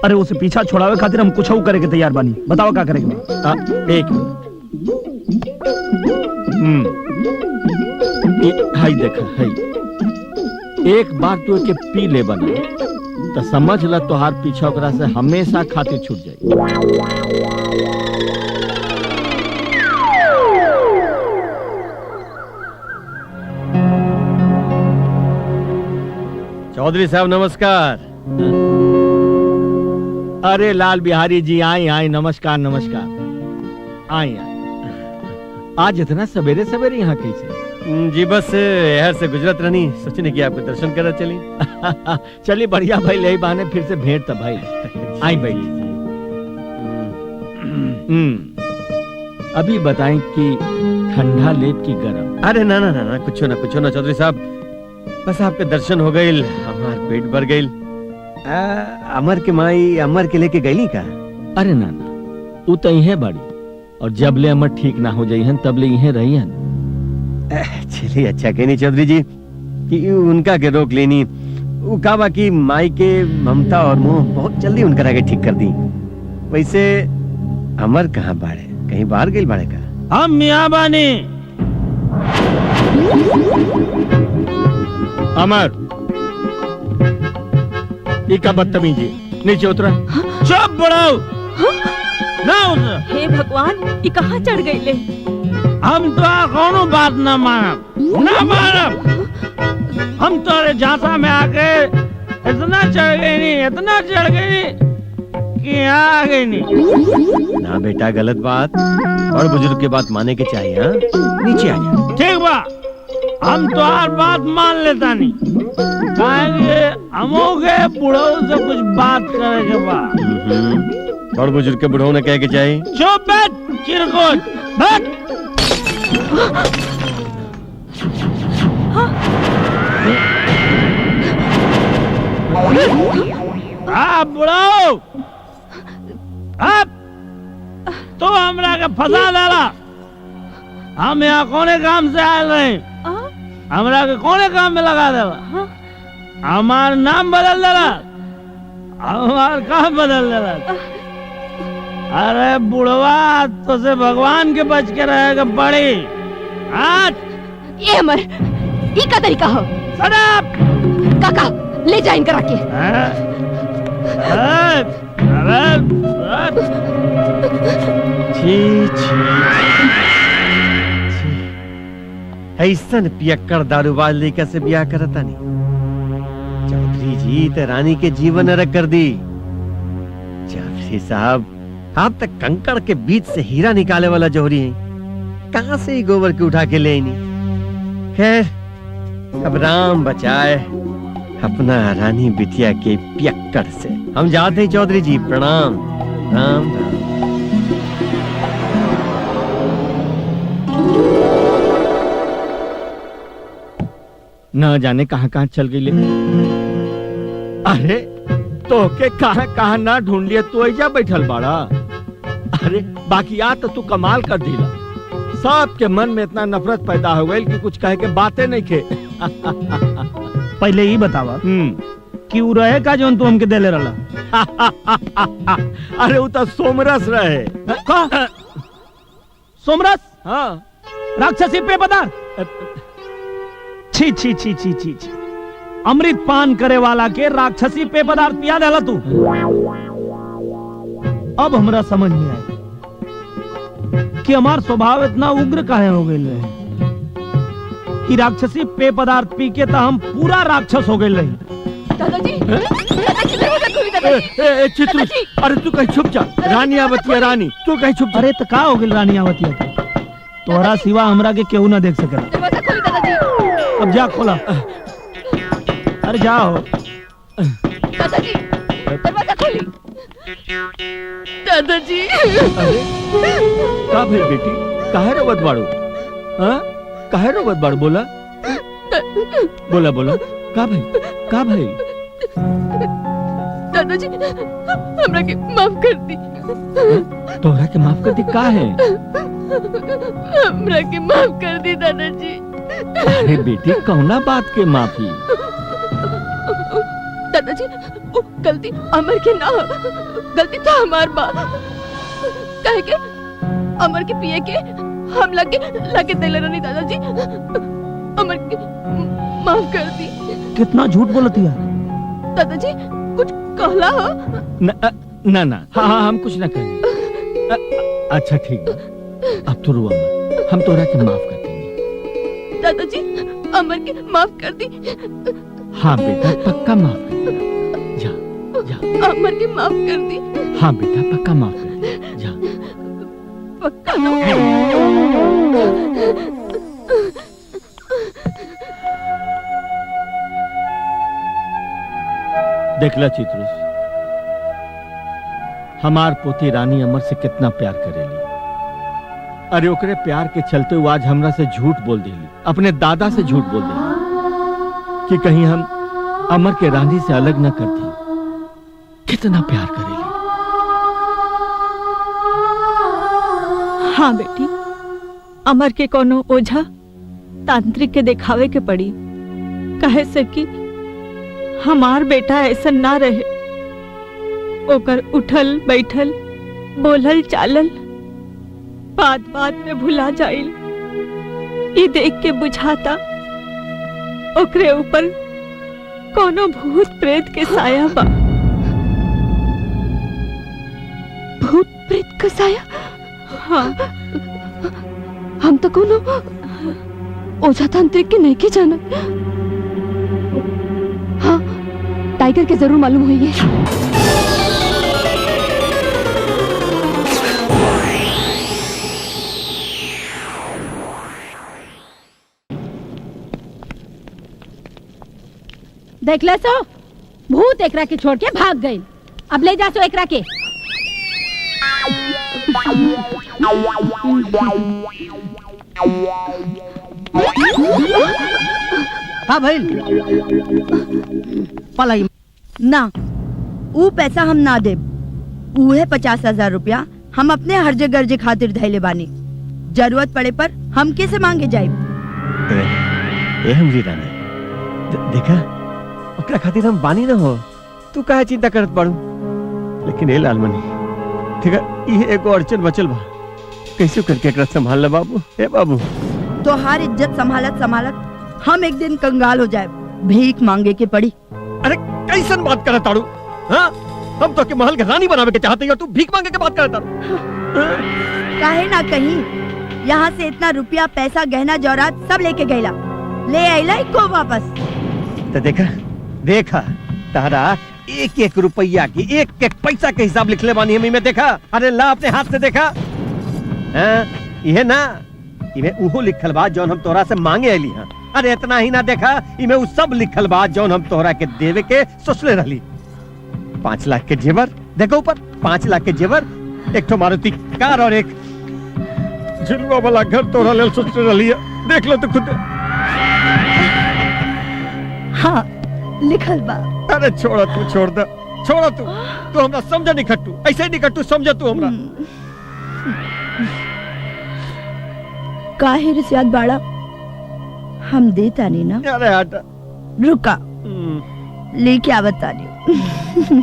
अरे उसे पीछा छोड़ावे खातिर हम कुछ करे के तैयार बानी। बताओ क्या करेंगे? एक मिनट। हाई देखा, हाई एक बार तू के पी ले बना तो समझ ल तोहार पीछा ओकरा से हमेशा खातिर छूट जाई। चौधरी साहब नमस्कार। अरे लाल बिहारी जी, आई आई, नमस्कार नमस्कार। आई आई। आज इतना सवेरे सवेरे यहाँ कैसे? जी बस यहाँ से गुजरत रहनी, सोचने की आपको दर्शन करना चली। चलिए बढ़िया भाई, ले बहाने फिर से भेंट था भाई। आई भाई। अभी बताएं कि ठंडा लेप की गरम? अरे ना ना ना ना, कुछ ना चौधरी साहब, बस आपके दर्शन हो गए, हमार पेट भर गई। अमर के माई अमर के लेके गई का? अरे ना ना, वो तो यही बाड़ी, और जब ले अमर ठीक ना हो जाई हन तब ले यही रही हन। चलिए अच्छा कहनी चौधरी जी कि उनका के रोक लेनी। वो का बाकी माई के ममता और मोह बहुत जल्दी उनकर आगे ठीक कर दी। वैसे अमर कहाँ बाड़े? कहीं बाहर गई बाड़े का? हम मियाँ बानी। अमर, ये का बदतमीजी, नीचे उतरा। चुप बढ़ाओ। ना उतर। हे भगवान, ये कहाँ चढ़ गई ले? हम तो कोनो बात ना मानब। हम तोरे झांसा में आके इतना चढ़ गई कि यहाँ आ गई नहीं। ना बेटा, गलत बात, और बुजुर्ग की बात माने के चाहिए। हाँ, नीचे आ जा। ठीक बा, हम तो हर बात मान लेता नहीं। हमोगे बुढ़ऊ से कुछ बात करे के बा। और बुजुर्ग के बुढ़ऊ ने कह के चाहिए। चुप बैठ चिरकुट, बैठ। बुढ़ऊ, अब तो हमरा के फंसा डाला। हम यहाँ कोने काम से आए रहे, हमरा के कोने काम में लगा देला। हमार नाम बदल देला, हमार काम बदल देला। अरे बुढ़वा, तो से भगवान के बच के रहेगा बड़ी। आज ये हमर ई का तरीका हो। काका ले जा इनकर रखे। ऐसन पियक्कड़ दारूबाज लेकर से ब्याह करता नहीं। चौधरी जी तो रानी के जीवन नरक कर दी। चौधरी साहब, आप तक कंकड़ के बीच से हीरा निकाले वाला जौहरी हैं। कहां से ही गोबर के उठा के ले आईनी। खैर, अब राम बचाए अपना रानी बिटिया के पियक्कड़ से। हम जाते हैं चौधरी जी, प्रणाम। राम राम। न जाने कहां कहां चल गई ले। अरे तो के कहां कहां ना ढूंढ लिया, तू ऐजा बैठल बाड़ा। अरे बाकी आ तो तू कमाल कर दिला। सबके मन में इतना नफरत पैदा हो गई कि कुछ कहे के बातें नहीं खे। पहले ही बतावा कि उ रहे का जोन तू हमके देले रहला। अरे वो तो सोमरस रहे। का सोमरस? हाँ, राक्षसी पे पदार्थ। छी छी छी छी छी छी, अमृत पान करे वाला के राक्षसी पे पदार्थ पिया देला तू। अब हमरा समझ में आया कि हमार स्वभाव इतना उग्र काहे हो गए रहे कि राक्षसी पे पदार्थ पी के तो हम पूरा राक्षस हो गए रही। दादाजी, चित्रु, अरे तू कहीं छुप जा। रानी आवतिया, रानी तू कहीं छुप जा। अरे तो का हो गई रानी आवतिया के? तोहरा सिवा हमरा के केहू ना देख सके। अब जा खोला। अरे जाओ। दादाजी, दरवाजा खोली। दादाजी। का भाई बेटी, काहे रोवत बाड़ू? हाँ, काहे रोवत बाड़ू? बोला बोला बोला, का भाई, का भाई? दादाजी, हमरा के माफ कर दी। तोहरा के माफ कर दी? का है? हमरा के माफ कर दी दादाजी। अरे बेटी, कौना बात के माफी? दादाजी, वो गलती अमर के ना, गलती तो हमार बा। कहे के अमर के पिए के हम लगे दिले रहनी। दादाजी, अमर के माफ कर दी। कितना झूठ बोलती है दादाजी, कुछ कहला हो? ना ना, हाँ हाँ, हम कुछ ना करेंगे। अच्छा ठीक है, अब तो रुआ मत, हम तोरा के माफ कर देंगे। दादाजी, अमर के माफ कर दी। हाँ बेटा, पक्का माफ कर दे। जा जा, अमर के माफ कर दी। हाँ बेटा, पक्का माफ कर दे। जा पक्का। देखला चित्रुस, हमार पोती रानी अमर से कितना प्यार करेली। अरे ओकरे प्यार के चलते हुए आज हमरा से झूठ बोल देली, अपने दादा से झूठ बोल देली कि कहीं हम अमर के रानी से अलग न कर दी। कितना प्यार करेली। हाँ बेटी, अमर के कोनो ओझा तांत्रिक के दिखावे के पड़ी। कहे से कि हमार बेटा ऐसा ना रहे। ओकर उठल बैठल, बोलल चालल बात बात में भुला जाइल। ये देख के बुझाता ओकरे ऊपर कोनो भूत प्रेत के साया बा। भूत प्रेत का साया? हाँ, हम तो कोनो ओझा तांत्रिक के नहीं के जानत। हाँ, टाइगर के जरूर मालूम हुई है। देखला सो, भूत एकरा के छोड़ के भाग गई। अब ले जा सो एकरा के। हाँ भाई, पलाई ना, ऊ पैसा हम ना दे। उहे 50,000 रुपया हम अपने हर्जे गर्जे खातिर धैले बानी। जरूरत पड़े पर हम कैसे मांगे जाए? ए हमरी रानी, देखा ओकरा खातिर हम बानी ना हो, तू काहे चिंता करत बाड़ू? लेकिन ए लालमनी, देखा ये एगो अड़चन बचल बा। कैसे करके एकरा संभाल ले बाबू? ए बाबू, तोहार इज्जत संभालत संभालत हम एक दिन कंगाल हो जाए, भीख मांगे के पड़ी। अरे कैसन बात करत ताड़ू? हाँ, हम तो के महल के रानी बनावे के चाहते हैं और तू भीख मांगे के बात करत ताड़ू। काहे ना कहीं यहाँ से इतना रुपया पैसा गहना जौरात सब लेके गईला, ले आइला को वापस। तो देखा तारा एक एक रुपया की एक एक पैसा के हिसाब लिखले बानी हम में देखा। अरे ला अपने हाथ से देखा। ये ना इमे उहो लिखल बा जौन हम तोरा से मांगे आइली हां। अरे इतना ही ना देखा, इमे उ सब लिखल बा जौन हम तोरा के देवे के सोचले रहली। 5 लाख के जेवर देखो ऊपर, 5 लाख के जेवर, एक ठो मारुति कार और एक झुलवा वाला घर तोरा लेल सोचले रहली है। देख लो तो खुद। हाँ लिखल बा। अरे छोड़ तू हमरा समझ नहीं खट्टू, ऐसे नहीं खट्टू समझ तू हमरा। काहे रिश्वत बाड़ा, हम देता नहीं ना। अरे हटा, रुका लेके आवता नहीं।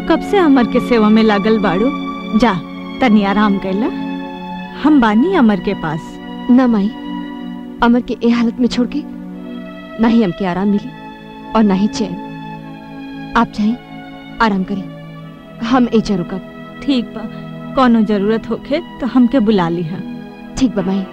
कब से अमर के सेवा में लागल बाड़ू? जा तनी आराम कैला, हम बानी अमर के पास। ना माई, अमर के ए हालत में छोड़ के ना ही हमके आराम मिली और ना ही चैन। आप जाए आराम करें, हम एजा रुकब। ठीक बा, कोनो जरूरत होखे तो हमके बुला ली है। ठीक बा माई।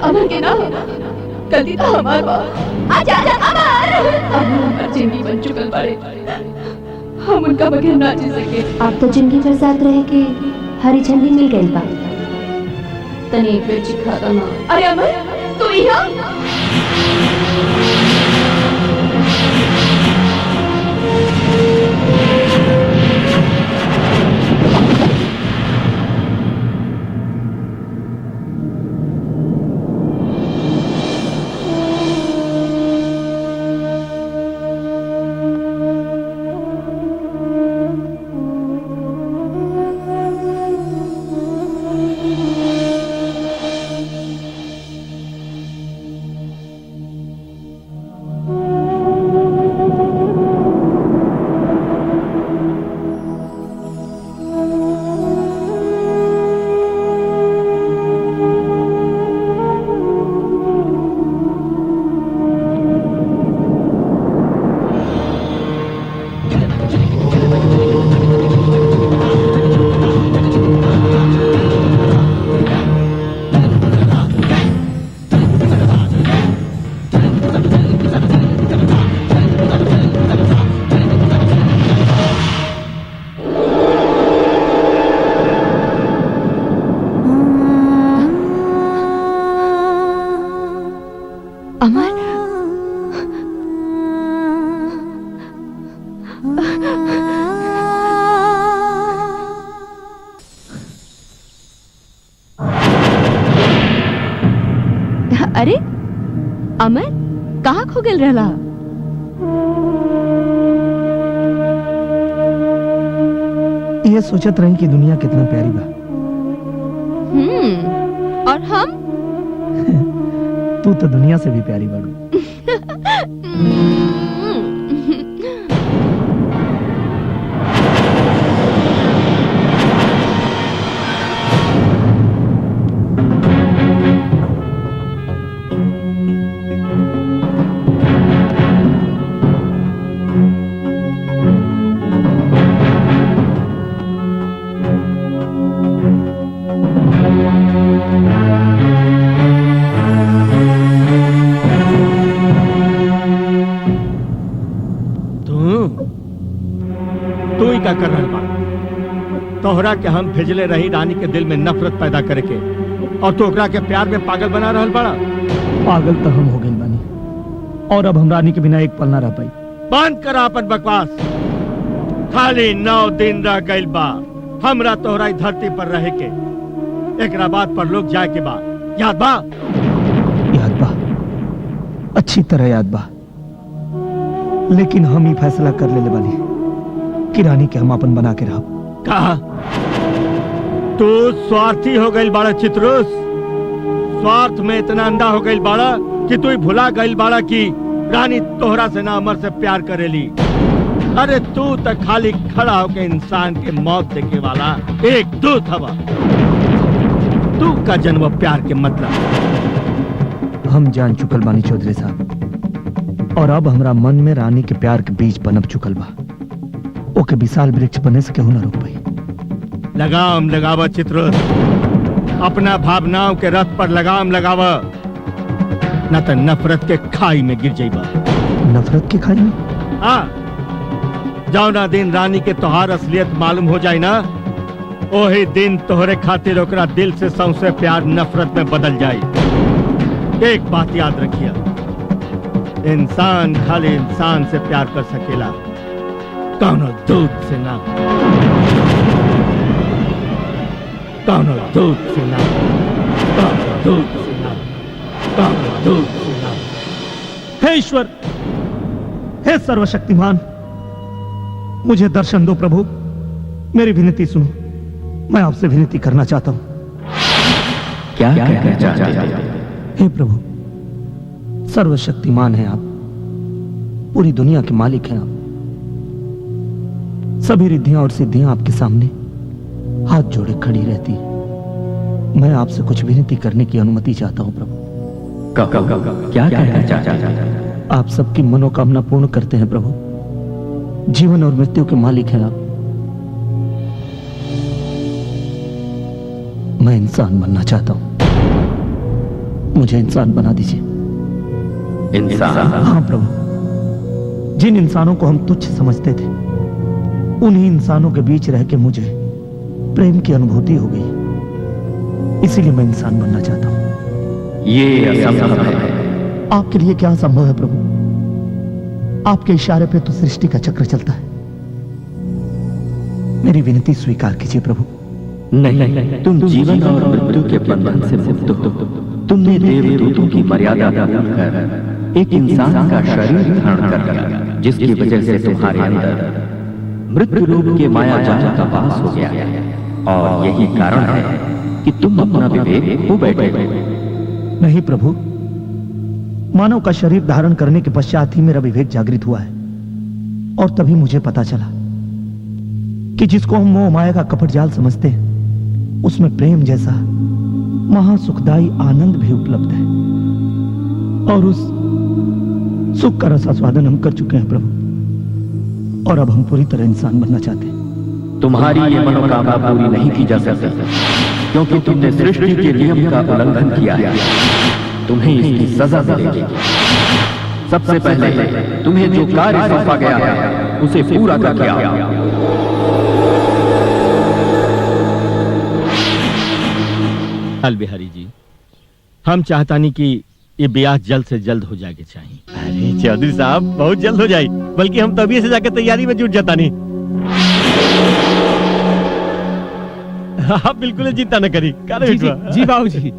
अमर के ना गलती तो हमार बा। आजा आजा अमर, अब हमार जिंदगी बन चुकल बाड़े, हम उनका बगैर ना जी सके। आप तो जिंदगी भर साथ रहे के हरी झंडी मिल गई बा। तनी एक बेर चिखा दो ना। अरे अमर तू यहाँ? अरे अमर कहाँ खो गल रहला? ये सोचत रही कि दुनिया कितना प्यारी बा। और हम? तू तो दुनिया से भी प्यारी बाड़ू। तोहरा के हम भेजले रही रानी के दिल में नफरत पैदा करके, और तो ओकरा के प्यार में पागल बना रहल बड़ा। पागल तो हम हो गए बानी, और अब हम रानी के बिना एक पल ना रह पाई। बंद करा अपन बकवास। खाली 9 दिन रह गइल बा हमरा तोहरा ई धरती पर रहे के। एकरा बाद पर लोग जाए के बा, याद बा? याद बा, अच्छी तरह याद बा। लेकिन हम ही फैसला कर लेले बानी कि रानी के हम अपन बना के रहब। कहा तू स्वार्थी हो गइल बाड़ा चित्रुस। स्वार्थ में इतना अंधा हो गइल बाड़ा कि तू ही भुला गइल बाड़ा कि रानी तोहरा से ना अमर से प्यार करेली। अरे तू तो खाली खड़ा होके इंसान के मौत देखे वाला एक दूत हवा। तू का जन्म प्यार के मतलब हम जान चुकल बानी चौधरी साहब, और अब हमरा मन में रानी के प्यार के बीज पनप चुकल बा। ओके विशाल वृक्ष बने से केहू ना रोक पाई। लगाम लगावा चित्रुस, अपना भावनाओं के रथ पर लगाम लगावा, न तो नफरत के खाई में गिर जाइबा। नफरत के खाई में? हाँ, जौना दिन रानी के तोहार असलियत मालूम हो जाए ना, ओही दिन तोहरे खातिर ओकरा दिल से सौंसे प्यार नफरत में बदल जाए। एक बात याद रखिए, इंसान खाली इंसान से प्यार कर सकेला, कौनो दूध से ना, कौनो दूध से ना, कौनो दूध से ना, कौनो दूध से ना। हे ईश्वर, हे सर्वशक्तिमान, मुझे दर्शन दो प्रभु। मेरी विनती सुनो, मैं आपसे विनती करना चाहता हूं। क्या कहना चाहते हैं? हे प्रभु, सर्वशक्तिमान हैं आप, पूरी दुनिया के मालिक हैं आप। सभी रिद्धियां और सिद्धियां आपके सामने हाथ जोड़े खड़ी रहती है। मैं आपसे कुछ विनती करने की अनुमति चाहता हूं प्रभु। क्या कहना चाहते हैं? आप सबकी मनोकामना पूर्ण करते हैं प्रभु। जीवन और मृत्यु के मालिक हैं आप। मैं इंसान बनना चाहता हूं, मुझे इंसान बना दीजिए। इंसान? हाँ प्रभु, जिन इंसानों को हम तुच्छ समझते थे, उन्हीं इंसानों के बीच रह के मुझे प्रेम की अनुभूति हो गई। इसीलिए मैं इंसान बनना चाहता हूं। ये असंभव है। आपके लिए क्या संभव है प्रभु? आपके इशारे पे तो सृष्टि का चक्र चलता है। मेरी विनती स्वीकार कीजिए प्रभु। नहीं, तुम जीवन और मृत्यु के बंधन से मुक्त हो। तुमने देवदूतों की मर्यादा भूलकर एक इंसान का शरीर धारण कर लिया, जिसकी वजह से तुम्हारे अंदर मृत्यु लोक के माया जाल का वास हो गया, और यही कारण है कि तुम अपना विवेक खो बैठे हो। नहीं प्रभु, मानव का शरीर धारण करने के पश्चात ही मेरा विवेक जागृत हुआ है, और तभी मुझे पता चला कि जिसको हम मोह माया का कपट जाल समझते हैं, उसमें प्रेम जैसा महासुखदायी आनंद भी उपलब्ध है, और उस सुख का रसास्वादन हम कर चुके हैं प्रभु, और अब हम पूरी तरह इंसान बनना चाहते हैं। तुम्हारी ये मनोकामना पूरी नहीं की जा सकती, क्योंकि तुमने सृष्टि के नियम का उल्लंघन किया है। तुम्हें इसकी सजा मिलेगी। सबसे पहले तुम्हें जो कार्य सौंपा गया है, उसे पूरा करके आओ। लाल बिहारी जी, हम चाहता नहीं कि ये ब्याह जल्द से जल्द हो जाए चाहिए। अरे चौधरी साहब, बहुत जल्द हो जाए, बल्कि हम तभी से जाकर तैयारी में जुट जाता नहीं। आप बिल्कुल चिंता न करी। जी बाबूजी।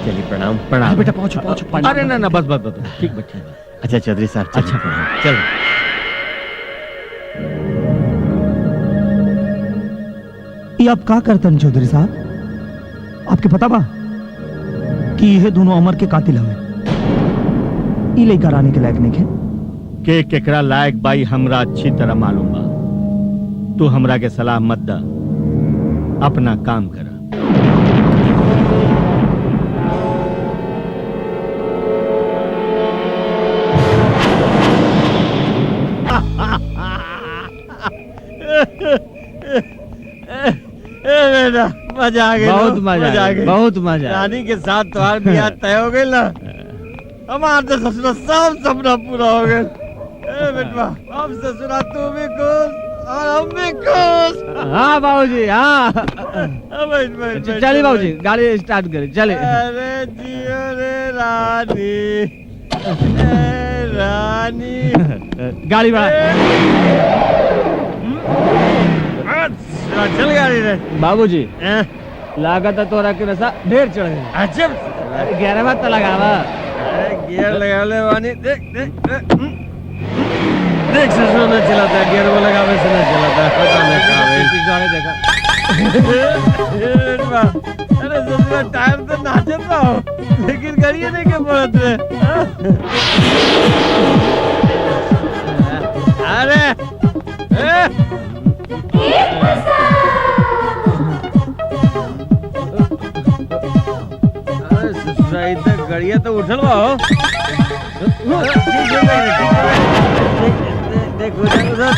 चलिए प्रणाम। प्रणाम बेटा, पहुंचो। अरे ना बस ठीक बच्चे। अच्छा चौधरी साहब, अच्छा चलो। ये आप क्या करते हैं चौधरी साहब? आपके पता बा कि ये दोनों अमर के कातिल हमें। ये लेकर आने के लायक नहीं है के केकरा लायक बाई हमरा अच्छी तरह मालूम बा। तू हमरा के सलाह मत दा, अपना काम करा। बेटा मजा आ गया, बहुत मजा आ गया, बहुत मजा। रानी के साथ तुम्हारा ब्याह तय हो गई ना, हमारा तो सपना सब सपना पूरा हो गया। अरे बेटवा अब ससुरा तू भी खुश और हम भी खुश। हाँ बाबूजी हाँ बैठ चलिए बाबूजी गाड़ी स्टार्ट करें चले। अरे जियो रे रानी रानी गाड़ी बढ़ा चल गाड़ी रे बाबूजी लागत है तोरा के नशा ढेर चढ़ गया। अजब 11वां तो लगावा। गियर लगा ले वानी देख देख देख ससुर ने चलाता है गियर वो लगावे से ना चलाता है पता नहीं कहाँ है। अरे ससुर टायर तो नाचत ना हो लेकिन गाड़ियाँ नहीं के पड़त रे। अरे ससुराई तक गाड़ियाँ तो उठल बा हो। देख उधर बेटा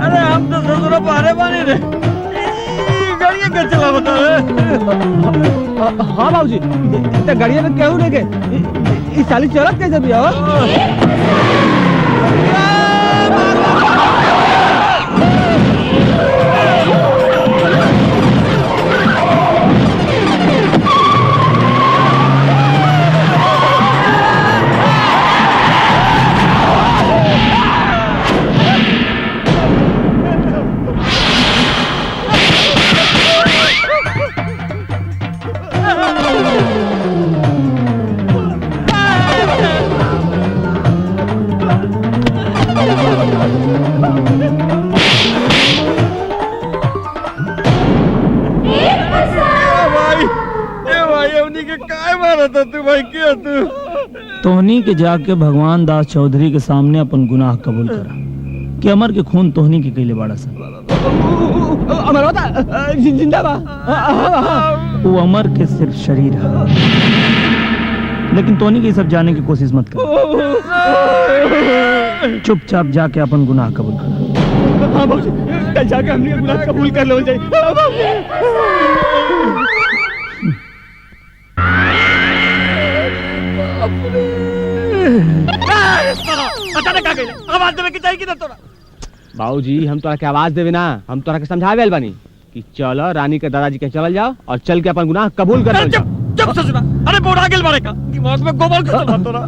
अरे हम तो ससुरा पारे पानी रे गाड़ियाँ क्या चला बता रहे। हाँ बाबूजी तो गाड़िया में क्यों लेके इस साली चलत कैसे भी हो। तोहनी के जाके भगवान दास चौधरी के सामने अपन गुनाह कबूल करा कि अमर के खून तोहनी के कैले बाड़ा सा। अमर होता जिंदाबाद। वो अमर के सिर्फ शरीर है लेकिन तोहनी के सब जाने की कोशिश मत कर। चुपचाप जाके अपन गुनाह कबूल करा। हाँ बाबूजी कल जाके हमने गुनाह कबूल कर लो जाए। आवाज देवे की चाहिए कि ना तोरा। बाबूजी हम तोरा के आवाज देवे ना हम तोरा के समझावे बानी कि चलो रानी के दादाजी के चल जाओ और चल के अपन गुनाह कबूल कर लो। जब ससुरा अरे बोड़ा गेल मारे का दिमाग में गोबर का चला तोरा।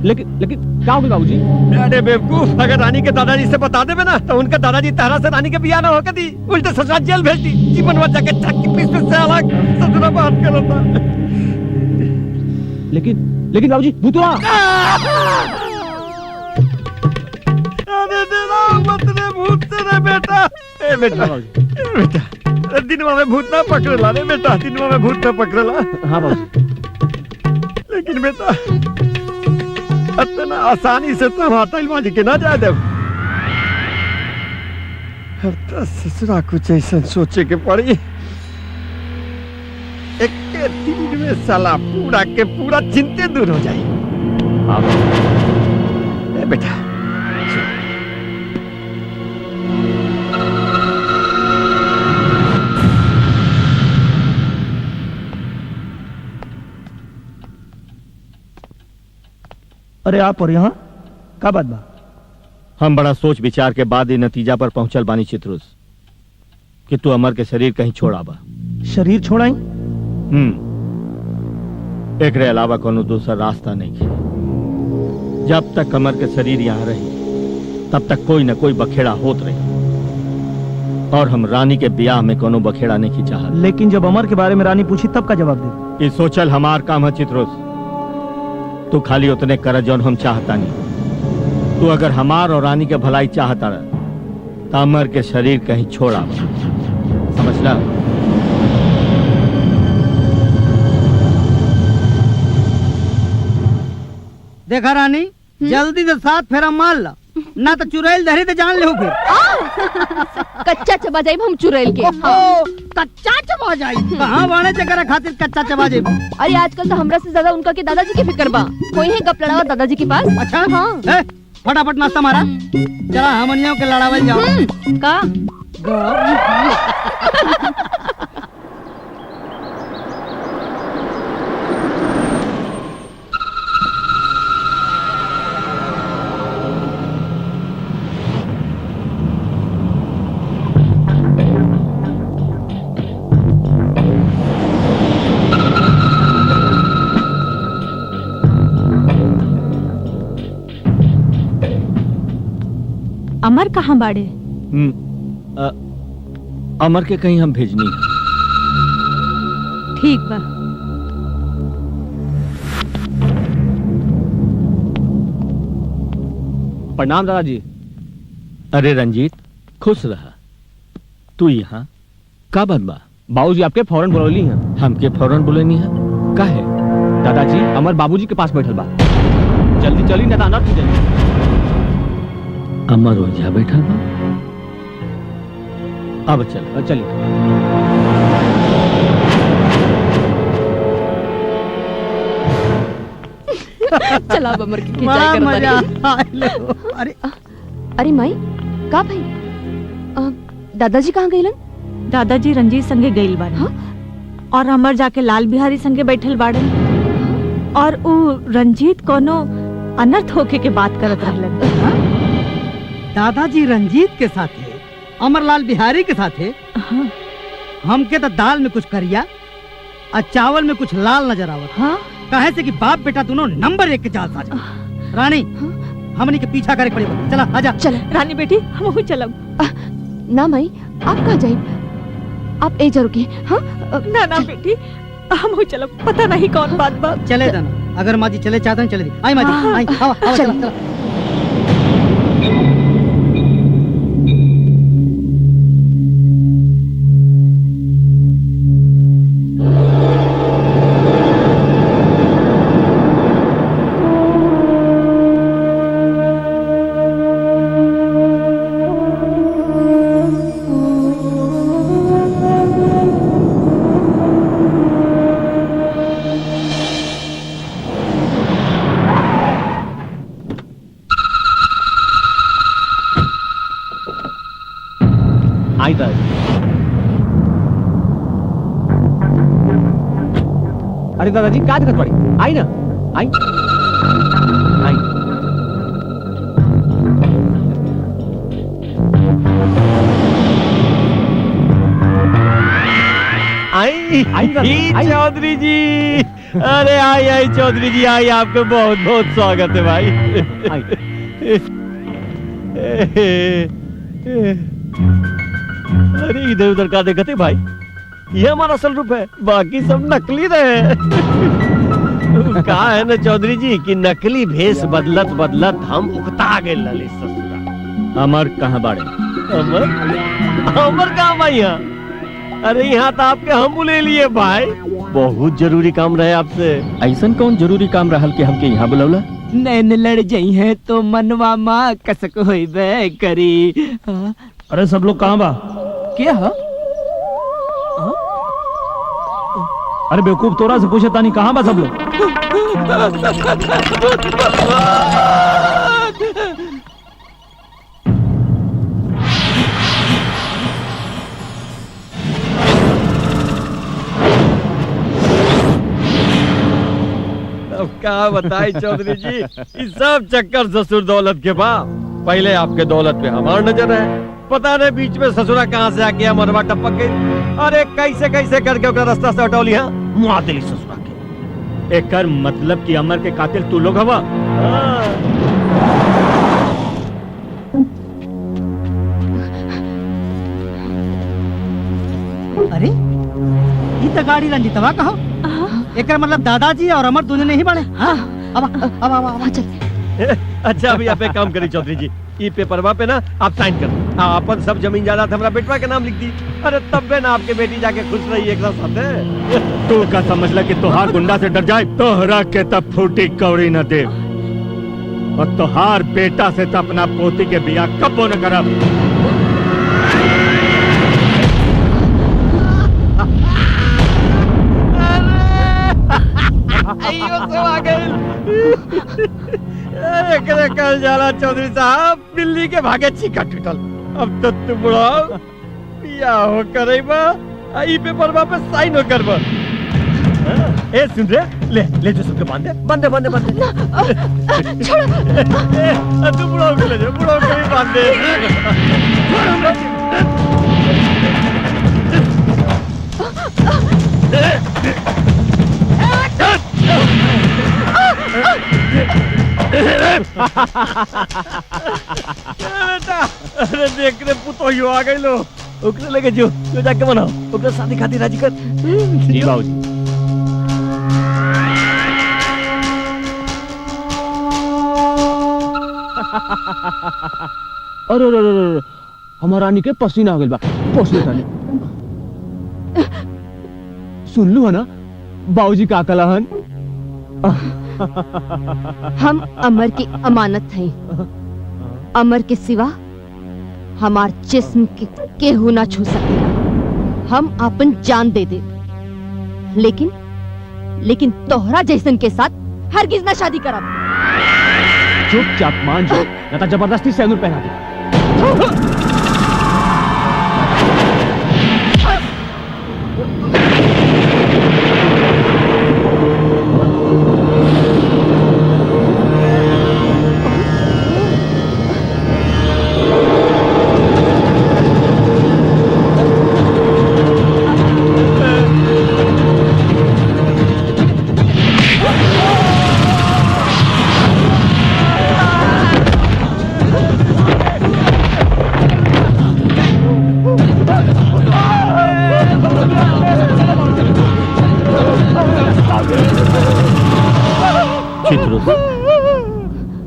लेकिन क्या होगा बाबूजी। अरे बेवकूफ अगर रानी के दादाजी से बता देवे ना तो उनके दादाजी तारा से रानी के बियाह ना होकर दी उल्टे ससुरा जेल भेज दी जीवन में जाके चक्की पीस से अलग ससुरा बात करता। लेकिन बाबूजी भूतवा अरे तेरा मत रे भूत रे बेटा। ए बेटा बेटा दिनवा में भूत ना पकड़ला रे बेटा दिनवा में भूत ना पकड़ला। हाँ बाबूजी लेकिन बेटा इतना आसानी से तो माता जी के ना जा दे। अब तो ससुरा कुछ ऐसा सोचे के पड़ी एक दिन में साला पूरा के पूरा चिंते दूर हो जाए। हाँ बेटा अरे आप और यहाँ का बात बा। हम बड़ा सोच विचार के बाद ही नतीजा पर पहुंचल बानी चित्रुस कि तू अमर के शरीर कहीं छोड़ा बा। शरीर छोड़ाई एकरे अलावा कोनो दूसरा रास्ता नहीं है। जब तक अमर के शरीर यहाँ रही तब तक कोई न कोई बखेड़ा होत रही और हम रानी के ब्याह में कोनो बखेड़ा नहीं की चाहत। लेकिन जब अमर के बारे में रानी पूछी तब का जवाब दे। ये सोचल हमार काम है चित्रुस। तू खाली उतने कर जौन हम चाहता नहीं। तू अगर हमार और रानी के भलाई चाहता रह तो अमर के शरीर कहीं छोड़ा समझला। देखा रानी जल्दी से 7 फेरा मार ला ना तो चुड़ैल धरी तो जान ले फिर। कच्चा चबा जाइब हम चुड़ैल के। कच्चा चबा जाई कहाँ बाणे चकरा खातिर कच्चा चबा जाई। अरे आजकल तो हमरा से ज्यादा उनका के दादाजी के फिक्र बा। कोई है गप लड़ावा दादाजी के पास। अच्छा हाँ फटाफट नाश्ता मारा। चला हमनियों के लड़ावल जाओ। का अमर कहाँ बाड़े? अमर के कहीं हम भेजनी है। ठीक बा। प्रणाम दादाजी। अरे रंजीत, खुश रहा। तू यहाँ का बात बा? बाबूजी आपके फौरन बुलौली हैं। हमके फौरन बुलेनी है का है? दादाजी अमर बाबूजी के पास बैठल बा, जल्दी चली ना तो अनर्थ हो जाई। अमर ओझा बैठा बा। अब चल चलिए। चला अब अमर की बड़ा खिंचाई मजा करता आइले। अरे अरे माई का भाई दादाजी कहाँ गईलन? दादाजी रंजीत संगे गइल बाड़े। हाँ? और अमर जाके लाल बिहारी संगे बैठल बाड़े। और उ रंजीत कोनो अनर्थ होके के बात करत रहलन। दादाजी रंजीत के साथे अमरलाल बिहारी के साथे हमके तो दाल में कुछ करिया और चावल में कुछ लाल नजर आवत। हाँ? कहे से कि बाप बेटा दोनों नंबर 1 के जालसाज। रानी हमनी के पीछा करे पड़ी। चला आजा। चल रानी बेटी हम चलब। ना माई आप कहाँ जाए? आप ए जरूर की। हाँ ना ना बेटी हम चलब। पता नहीं कौन बात बा। चले जाना। अगर माँ जी चले चाहते हैं चले दी। आई माँ जी आई। आवा, आवा, चला, चला। आई दादाजी। अरे दादाजी क्या दिक्कत पड़ी? आई ना, आई आई। आई चौधरी जी। अरे आई चौधरी जी आई। आपका बहुत बहुत स्वागत है भाई। अरे इधर उधर का देखते भाई, ये हमारा असल रूप है, बाकी सब नकली रहे। कहा है ना चौधरी जी कि नकली भेष बदलत बदलत हम उकता गए लले ससुरा। अमर कहाँ बाड़े? अमर कहाँ भाई? यहाँ अरे यहाँ तो आपके हम बुले लिए भाई, बहुत जरूरी काम रहे आपसे। ऐसन कौन जरूरी काम रहल के हमके यहाँ बुलौला? नैन लड़ जाई है तो मनवा माँ कसक होइबे करी। अरे सब लोग कहाँ बा? क्या है? अरे बेवकूफ, तोरा से पूछे तानी कहाँ बा सब लोग? अब क्या बताए चौधरी जी, इस सब चक्कर ससुर दौलत के बा। पहले आपके दौलत पे हमार नजर है, पता नहीं बीच में ससुरा कहाँ से आके मरवा टपक गई। अरे कैसे कैसे करके ओकरा रास्ता से हटौली। हाँ मुआ दिली ससुरा के। एकर मतलब कि अमर के कातिल तू लोग हवा? अरे ये तो गाड़ी रंजीतवा कहो। एक मतलब दादाजी और अमर दोनों नहीं बने। हाँ अब चल। अच्छा अभी आप एक काम करिए चौधरी जी, ये पेपरवा पे ना आप साइन कर अपन सब जमीन जायदाद हमरा बेटवा के नाम लिख दी। अरे तब बे ना आपके बेटी जाके खुश रही एक साथ। तू का समझला कि तोहार गुंडा से डर जाए? तोहरा के तब फूटी कौड़ी न दे, और तोहार बेटा से तो अपना पोती के बियाह कबो न करब। एकरे कल जाला चौधरी साहब बिल्ली के भागे चीका टूटल। अब तो तू बुढ़ा पिया हो करैबा ई पेपर पे साइन हो करबा। ए सुन रे ले जो सबके बांध दे छोड़ो तू बुढ़ा के ले जा, बुढ़ा के भी बांध दे। बेटा अरे देख रे पुतोहियो आ गई लो। ओकरे लेके जो जाके बनाओ, ओकरे शादी खातिर राजी कर। जी बाबूजी। अरे अरे अरे हमारा रानी के पसीना आ गइल बा। पोछले ताने सुन लू है ना बाबूजी का कहलन। हम अमर की अमानत हैं। अमर के सिवा हमार जिस्म के केहू ना छू सकेला। हम अपन जान दे दे, लेकिन तोहरा जैसन के साथ हरगिज ना शादी करब। चुपचाप मान जाओ, न तो जबरदस्ती से अनुर पहना दे।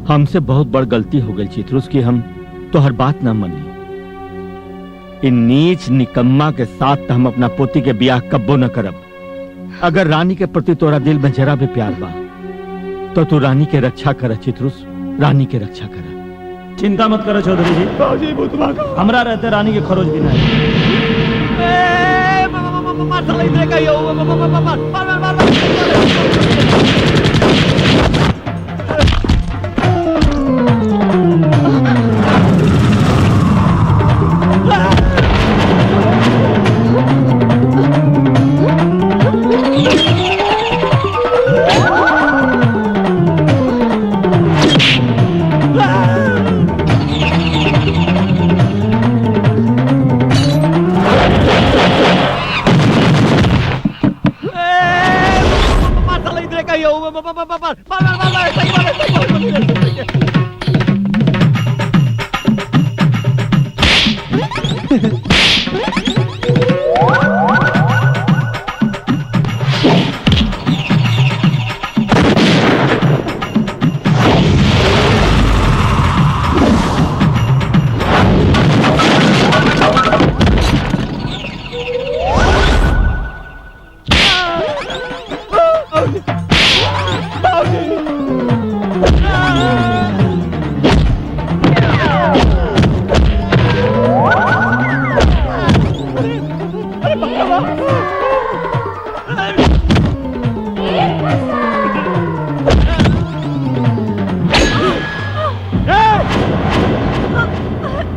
हमसे बहुत बड़ गलती हो गई चित्रुस की हम तो हर बात ना मनी। इन नीच निकम्मा के साथ हम अपना पोती के ब्याह कब्बो न करब। अगर रानी के प्रति तोरा दिल में जरा भी प्यार बा तो तू रानी के रक्षा कर चित्रुस, रानी के रक्षा कर। चिंता मत करो चौधरी जी, हमरा रहते रानी के खरोच भी नहीं।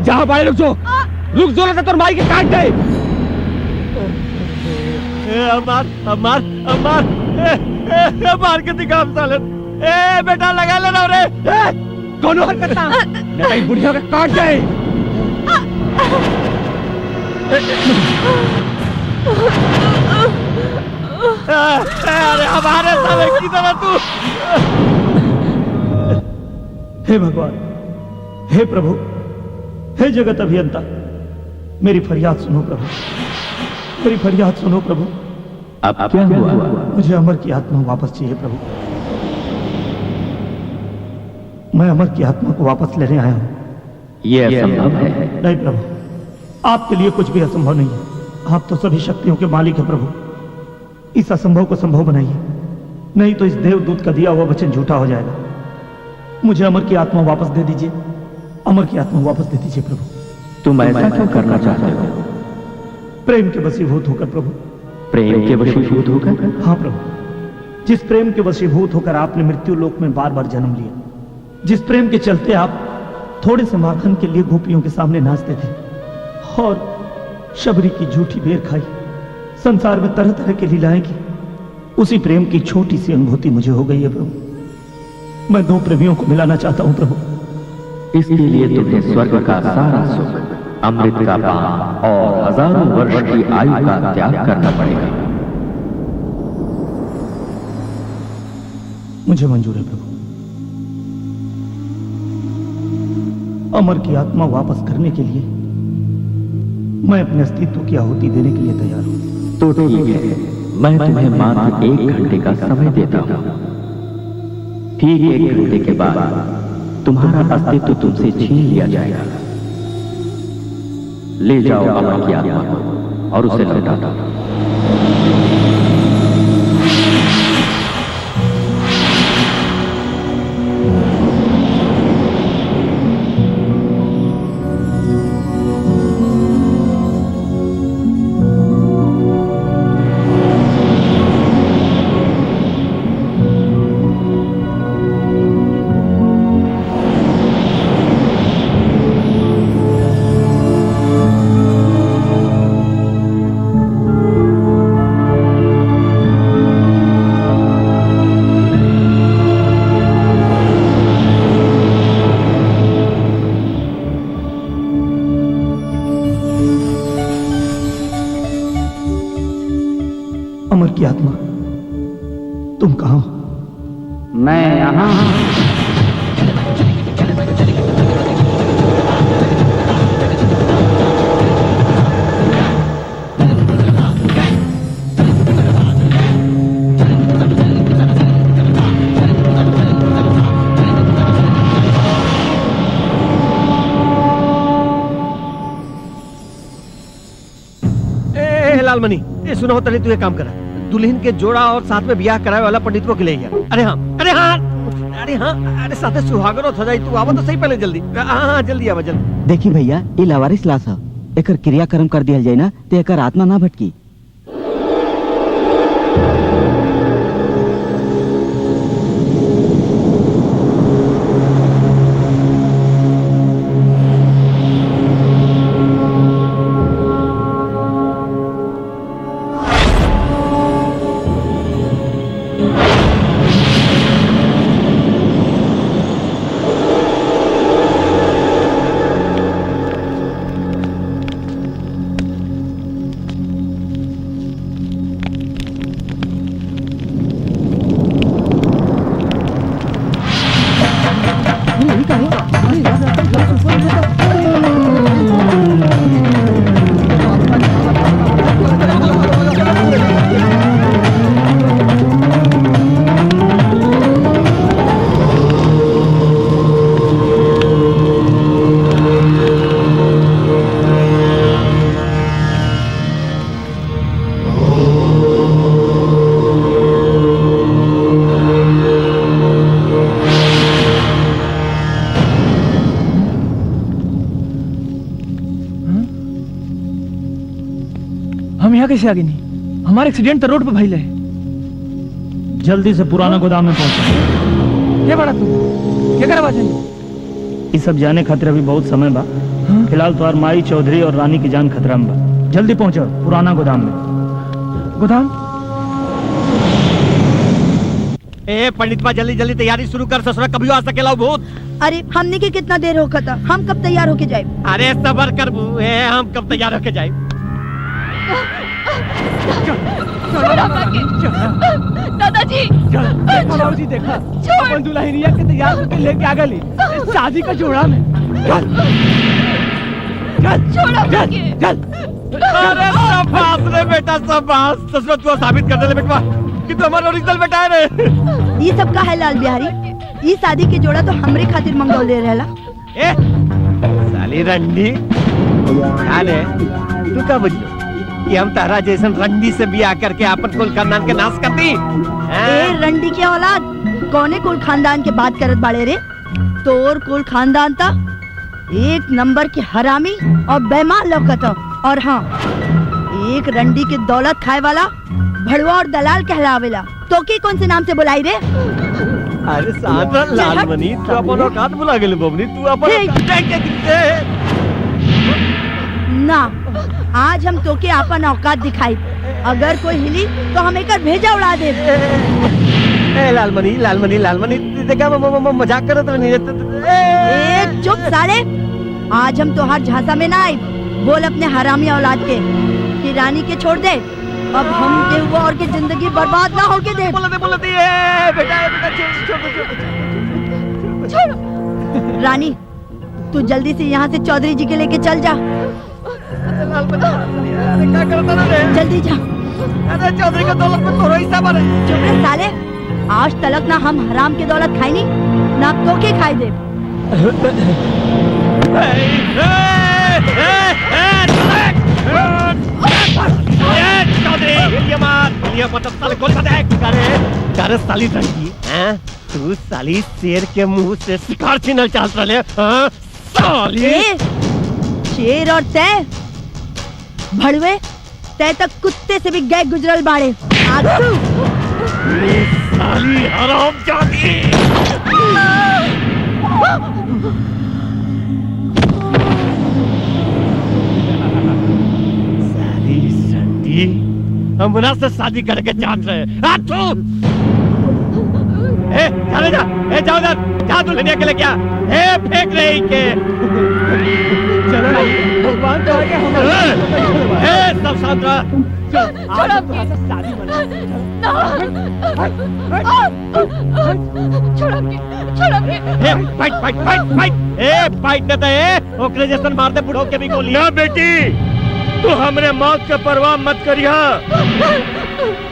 जहाँ बाड़े रुक जो ना तोर माई के काट दे। मार के दिखा साले। ए बेटा लगा लेना रे। दोनों हरकत ना नहीं बुढ़िया के काट दे। अरे हमारे साले की तरह तू। हे भगवान, हे प्रभु, हे जगत अभियंता, मेरी फरियाद सुनो प्रभु, मेरी फरियाद सुनो प्रभु। अब क्या हुआ? मुझे अमर की आत्मा वापस चाहिए प्रभु। मैं अमर की आत्मा को वापस लेने आया हूँ। ये असंभव है। नहीं प्रभु, आपके लिए कुछ भी असंभव नहीं है। आप तो सभी शक्तियों के मालिक हैं प्रभु। इस असंभव को संभव बनाइए, नहीं तो इस देवदूत का दिया हुआ वचन झूठा हो जाएगा। मुझे अमर की आत्मा वापस दे दीजिए, अमर की आत्मा वापस दे दीजिए प्रभु। तुम ऐसा क्यों करना चाहते हो? प्रेम के वशीभूत होकर प्रभु। प्रेम के वशीभूत होकर? हाँ प्रभु, जिस प्रेम के वशीभूत होकर आपने मृत्यु लोक में बार बार जन्म लिया, जिस प्रेम के चलते आप थोड़े से माखन के लिए गोपियों के सामने नाचते थे और शबरी की झूठी बेर खाई, संसार में तरह तरह की लीलाएं की, उसी प्रेम की छोटी सी अनुभूति मुझे हो गई है प्रभु। मैं दो प्रेमियों को मिलाना चाहता हूं प्रभु। इसके लिए तुम्हें स्वर्ग का सारा सुख, अमृत का पान और हजारों वर्ष की आयु का त्याग करना पड़ेगा। मुझे मंजूर है प्रभु। अमर की आत्मा वापस करने के लिए मैं अपने अस्तित्व की आहुति देने के लिए तैयार हूं। तो ठीक है, मैं तुम्हें मात्र 1 घंटे का समय देता हूं। ठीक 1 घंटे के बाद तुम्हारा अस्तित्व तुमसे छीन लिया जाएगा। ले जाओ अमर की आत्मा को और उसे लौटा दो। अमर की आत्मा, तुम कहां हो? मैं यहां लालमणि, ये सुना हो तने तू एक काम करा, दुल्हन के जोड़ा और साथ में ब्याह करावे वाला पंडित को के ले गया। अरे हाँ, अरे हाँ, अरे हाँ, अरे साथे सुहागरो सजाई। तू आवा तो सही पहले जल्दी। हाँ जल्दी आवा जल्दी। देखी भैया, ये लावारिस लाश है, एकर क्रियाक्रम कर दिया जाए ना तो एकर आत्मा ना भटकी। हम यहाँ कैसे आगे नहीं? हमारा एक्सीडेंट तो रोड पे भइल है। जल्दी से पुराना गोदाम में पहुंचो। क्या बड़ा तू क्या करवा चाहिए? ये सब जाने खातिर अभी बहुत समय बा। फिलहाल तुम्हार माई चौधरी और रानी की जान खतरा में बा। जल्दी पहुंचो पुराना गोदाम में। गोदाम? ए पंडित बा, जल्दी जल्दी तैयारी शुरू कर, ससुरा कभी आ सकेला भूत। अरे हमने के कितना देर होगा था, हम कब तैयार होके जाए? अरे सबर कर बू, हम कब तैयार होके जाए? दादाजी जी देखा अपन दुल्हनिया के तैयार करके लेके आ गई शादी का जोड़ा में। चल अरे शाबाश रे बेटा, शाबाश। ससुरा तू साबित कर दे बेटवा कि तू हमारा ओरिजिनल बेटा है रे। ये सब का है लाल बिहारी? ये शादी के जोड़ा तो हमरे खातिर मंगौले रहला। ए साली रंडी, अरे तू का बुझलो कि हम तारा जैसन रंडी से ब्याह करके अपन कुल खानदान के नाश कर दी? ए रंडी की औलाद, कौने कुल खानदान के बात करत बाड़े रे? तोर कुल खानदान था एक नंबर के हरामी और बेईमान लौकत। और हाँ, एक रंडी के दौलत खाए वाला भड़वा और दलाल कहलावेला। तो के कौन से नाम से बुलाई रे? अरे शांत रह लालमणि, तू अपन औकात भुला गेल बबनी, तू अपन ना आज हम तोके अपन औकात दिखाई। अगर कोई हिली तो हम एक भेजा उड़ा दे। ए लालमणि लालमणि लालमणि देखा मजाक करत नहीं। ए चुप साले, आज हम तोहार झांसा में ना आई। बोल अपने हरामी औलाद के कि रानी के छोड़ दे। अब हम के हुआ और की जिंदगी बर्बाद ना होके दे। बोलते बेटा छोड़। रानी तू जल्दी से यहाँ से चौधरी जी के लेके चल जा। क्या करता रे? जल्दी जा। अरे चौधरी का दौलत में तोरो हिस्सा बने। चुप रह साले, आज तलक ना हम हराम की दौलत खाई नहीं ना तोके खाई दे। साले साली रही हैं? तू साली शेर के मुंह से शिकार छीनल चाहत रहे? हाँ? साली शेर और तय भड़वे, तय तक कुत्ते से भी गए गुजरल बाड़े। आगू साली हराम जाती। साली संती हमरा से शादी करके चाहत रहे। चले जा, जाओ जा दुल्हनिया के लेके आ। फेंक रही के चलो भगवान को आगे हम सब शांत रह। ओकरे जैसन मार दे बुढ़ो के भी गोली। ना बेटी, तू हमरे मौत के परवाह मत करिया,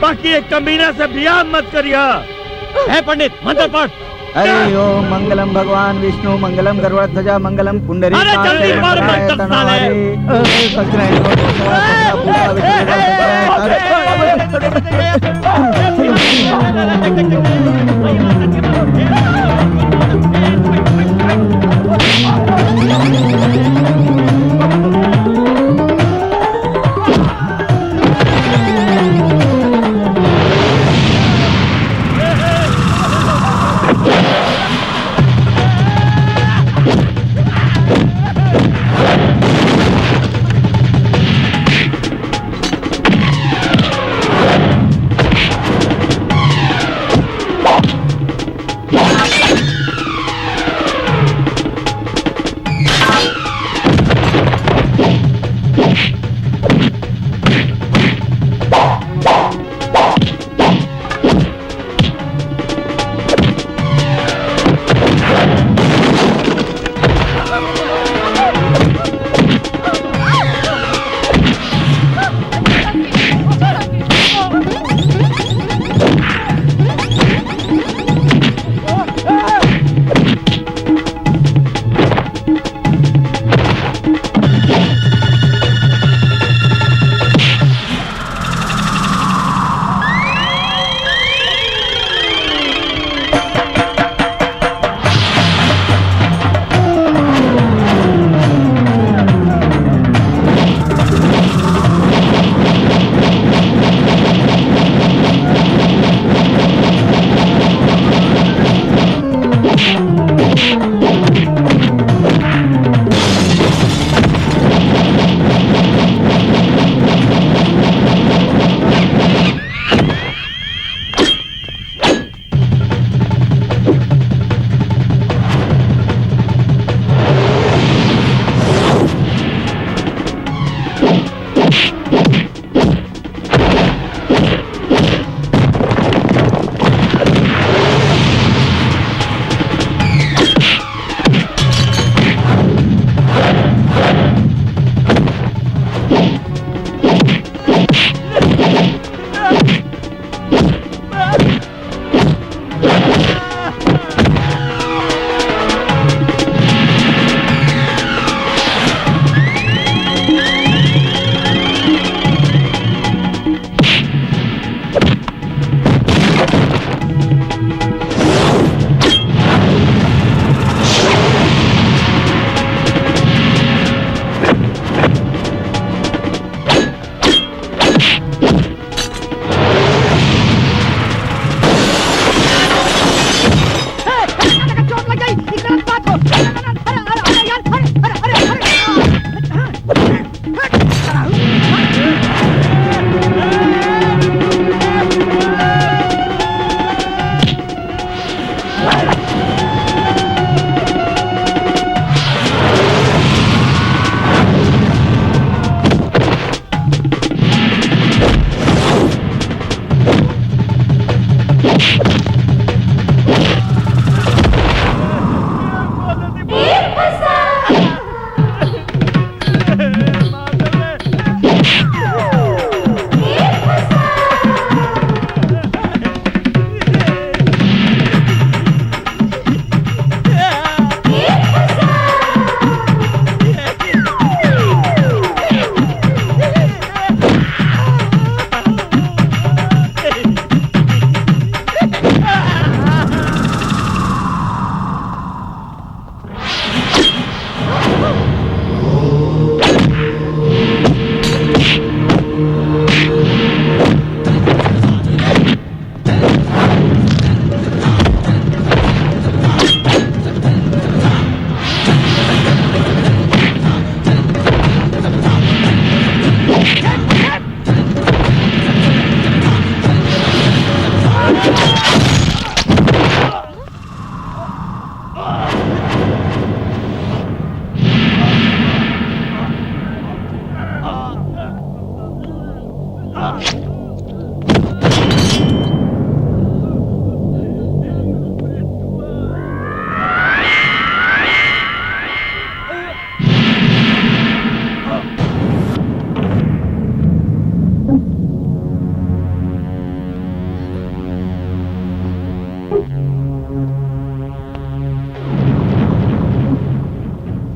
बाकी एक कमीना से बियाह मत करिया। पंडित मंत्र पढ़। हरि ओम मंगलम भगवान विष्णु मंगलम गरुड़ध्वजा मंगलम पुंडरी अरे जल्दी पढ़ मंत्र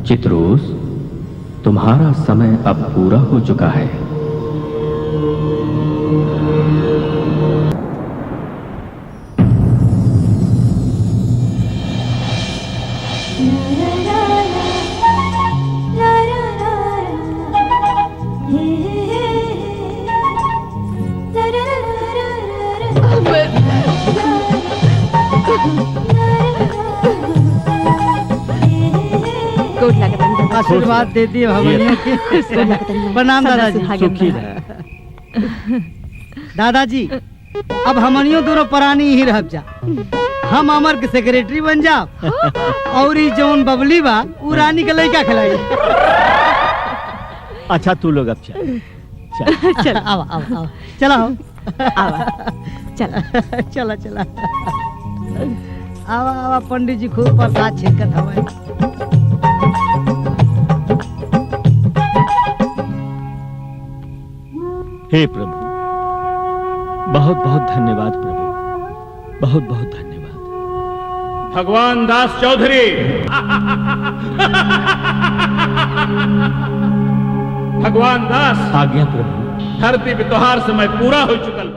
चित्रोस, तुम्हारा समय अब पूरा हो चुका है। आशीर्वाद दे दिए भगवानियों के। प्रणाम दादाजी। सुखी रहे। दादाजी अब हमनियों दोनों प्राणी ही रह जा। हम अमर के सेक्रेटरी बन जाओ और ई जौन बबली बा उ रानी के लइका खिलाई। अच्छा तू लोग अब चल। चल आओ आओ आओ चलो चला चला चला आवा आवा पंडित जी खूब प्रसाद छिड़कत हवे। हे प्रभु, बहुत बहुत धन्यवाद प्रभु, बहुत बहुत धन्यवाद। भगवान दास चौधरी भगवान दास आज्ञा प्रभु। धरती पे तोहार समय पूरा हो चुकल बा।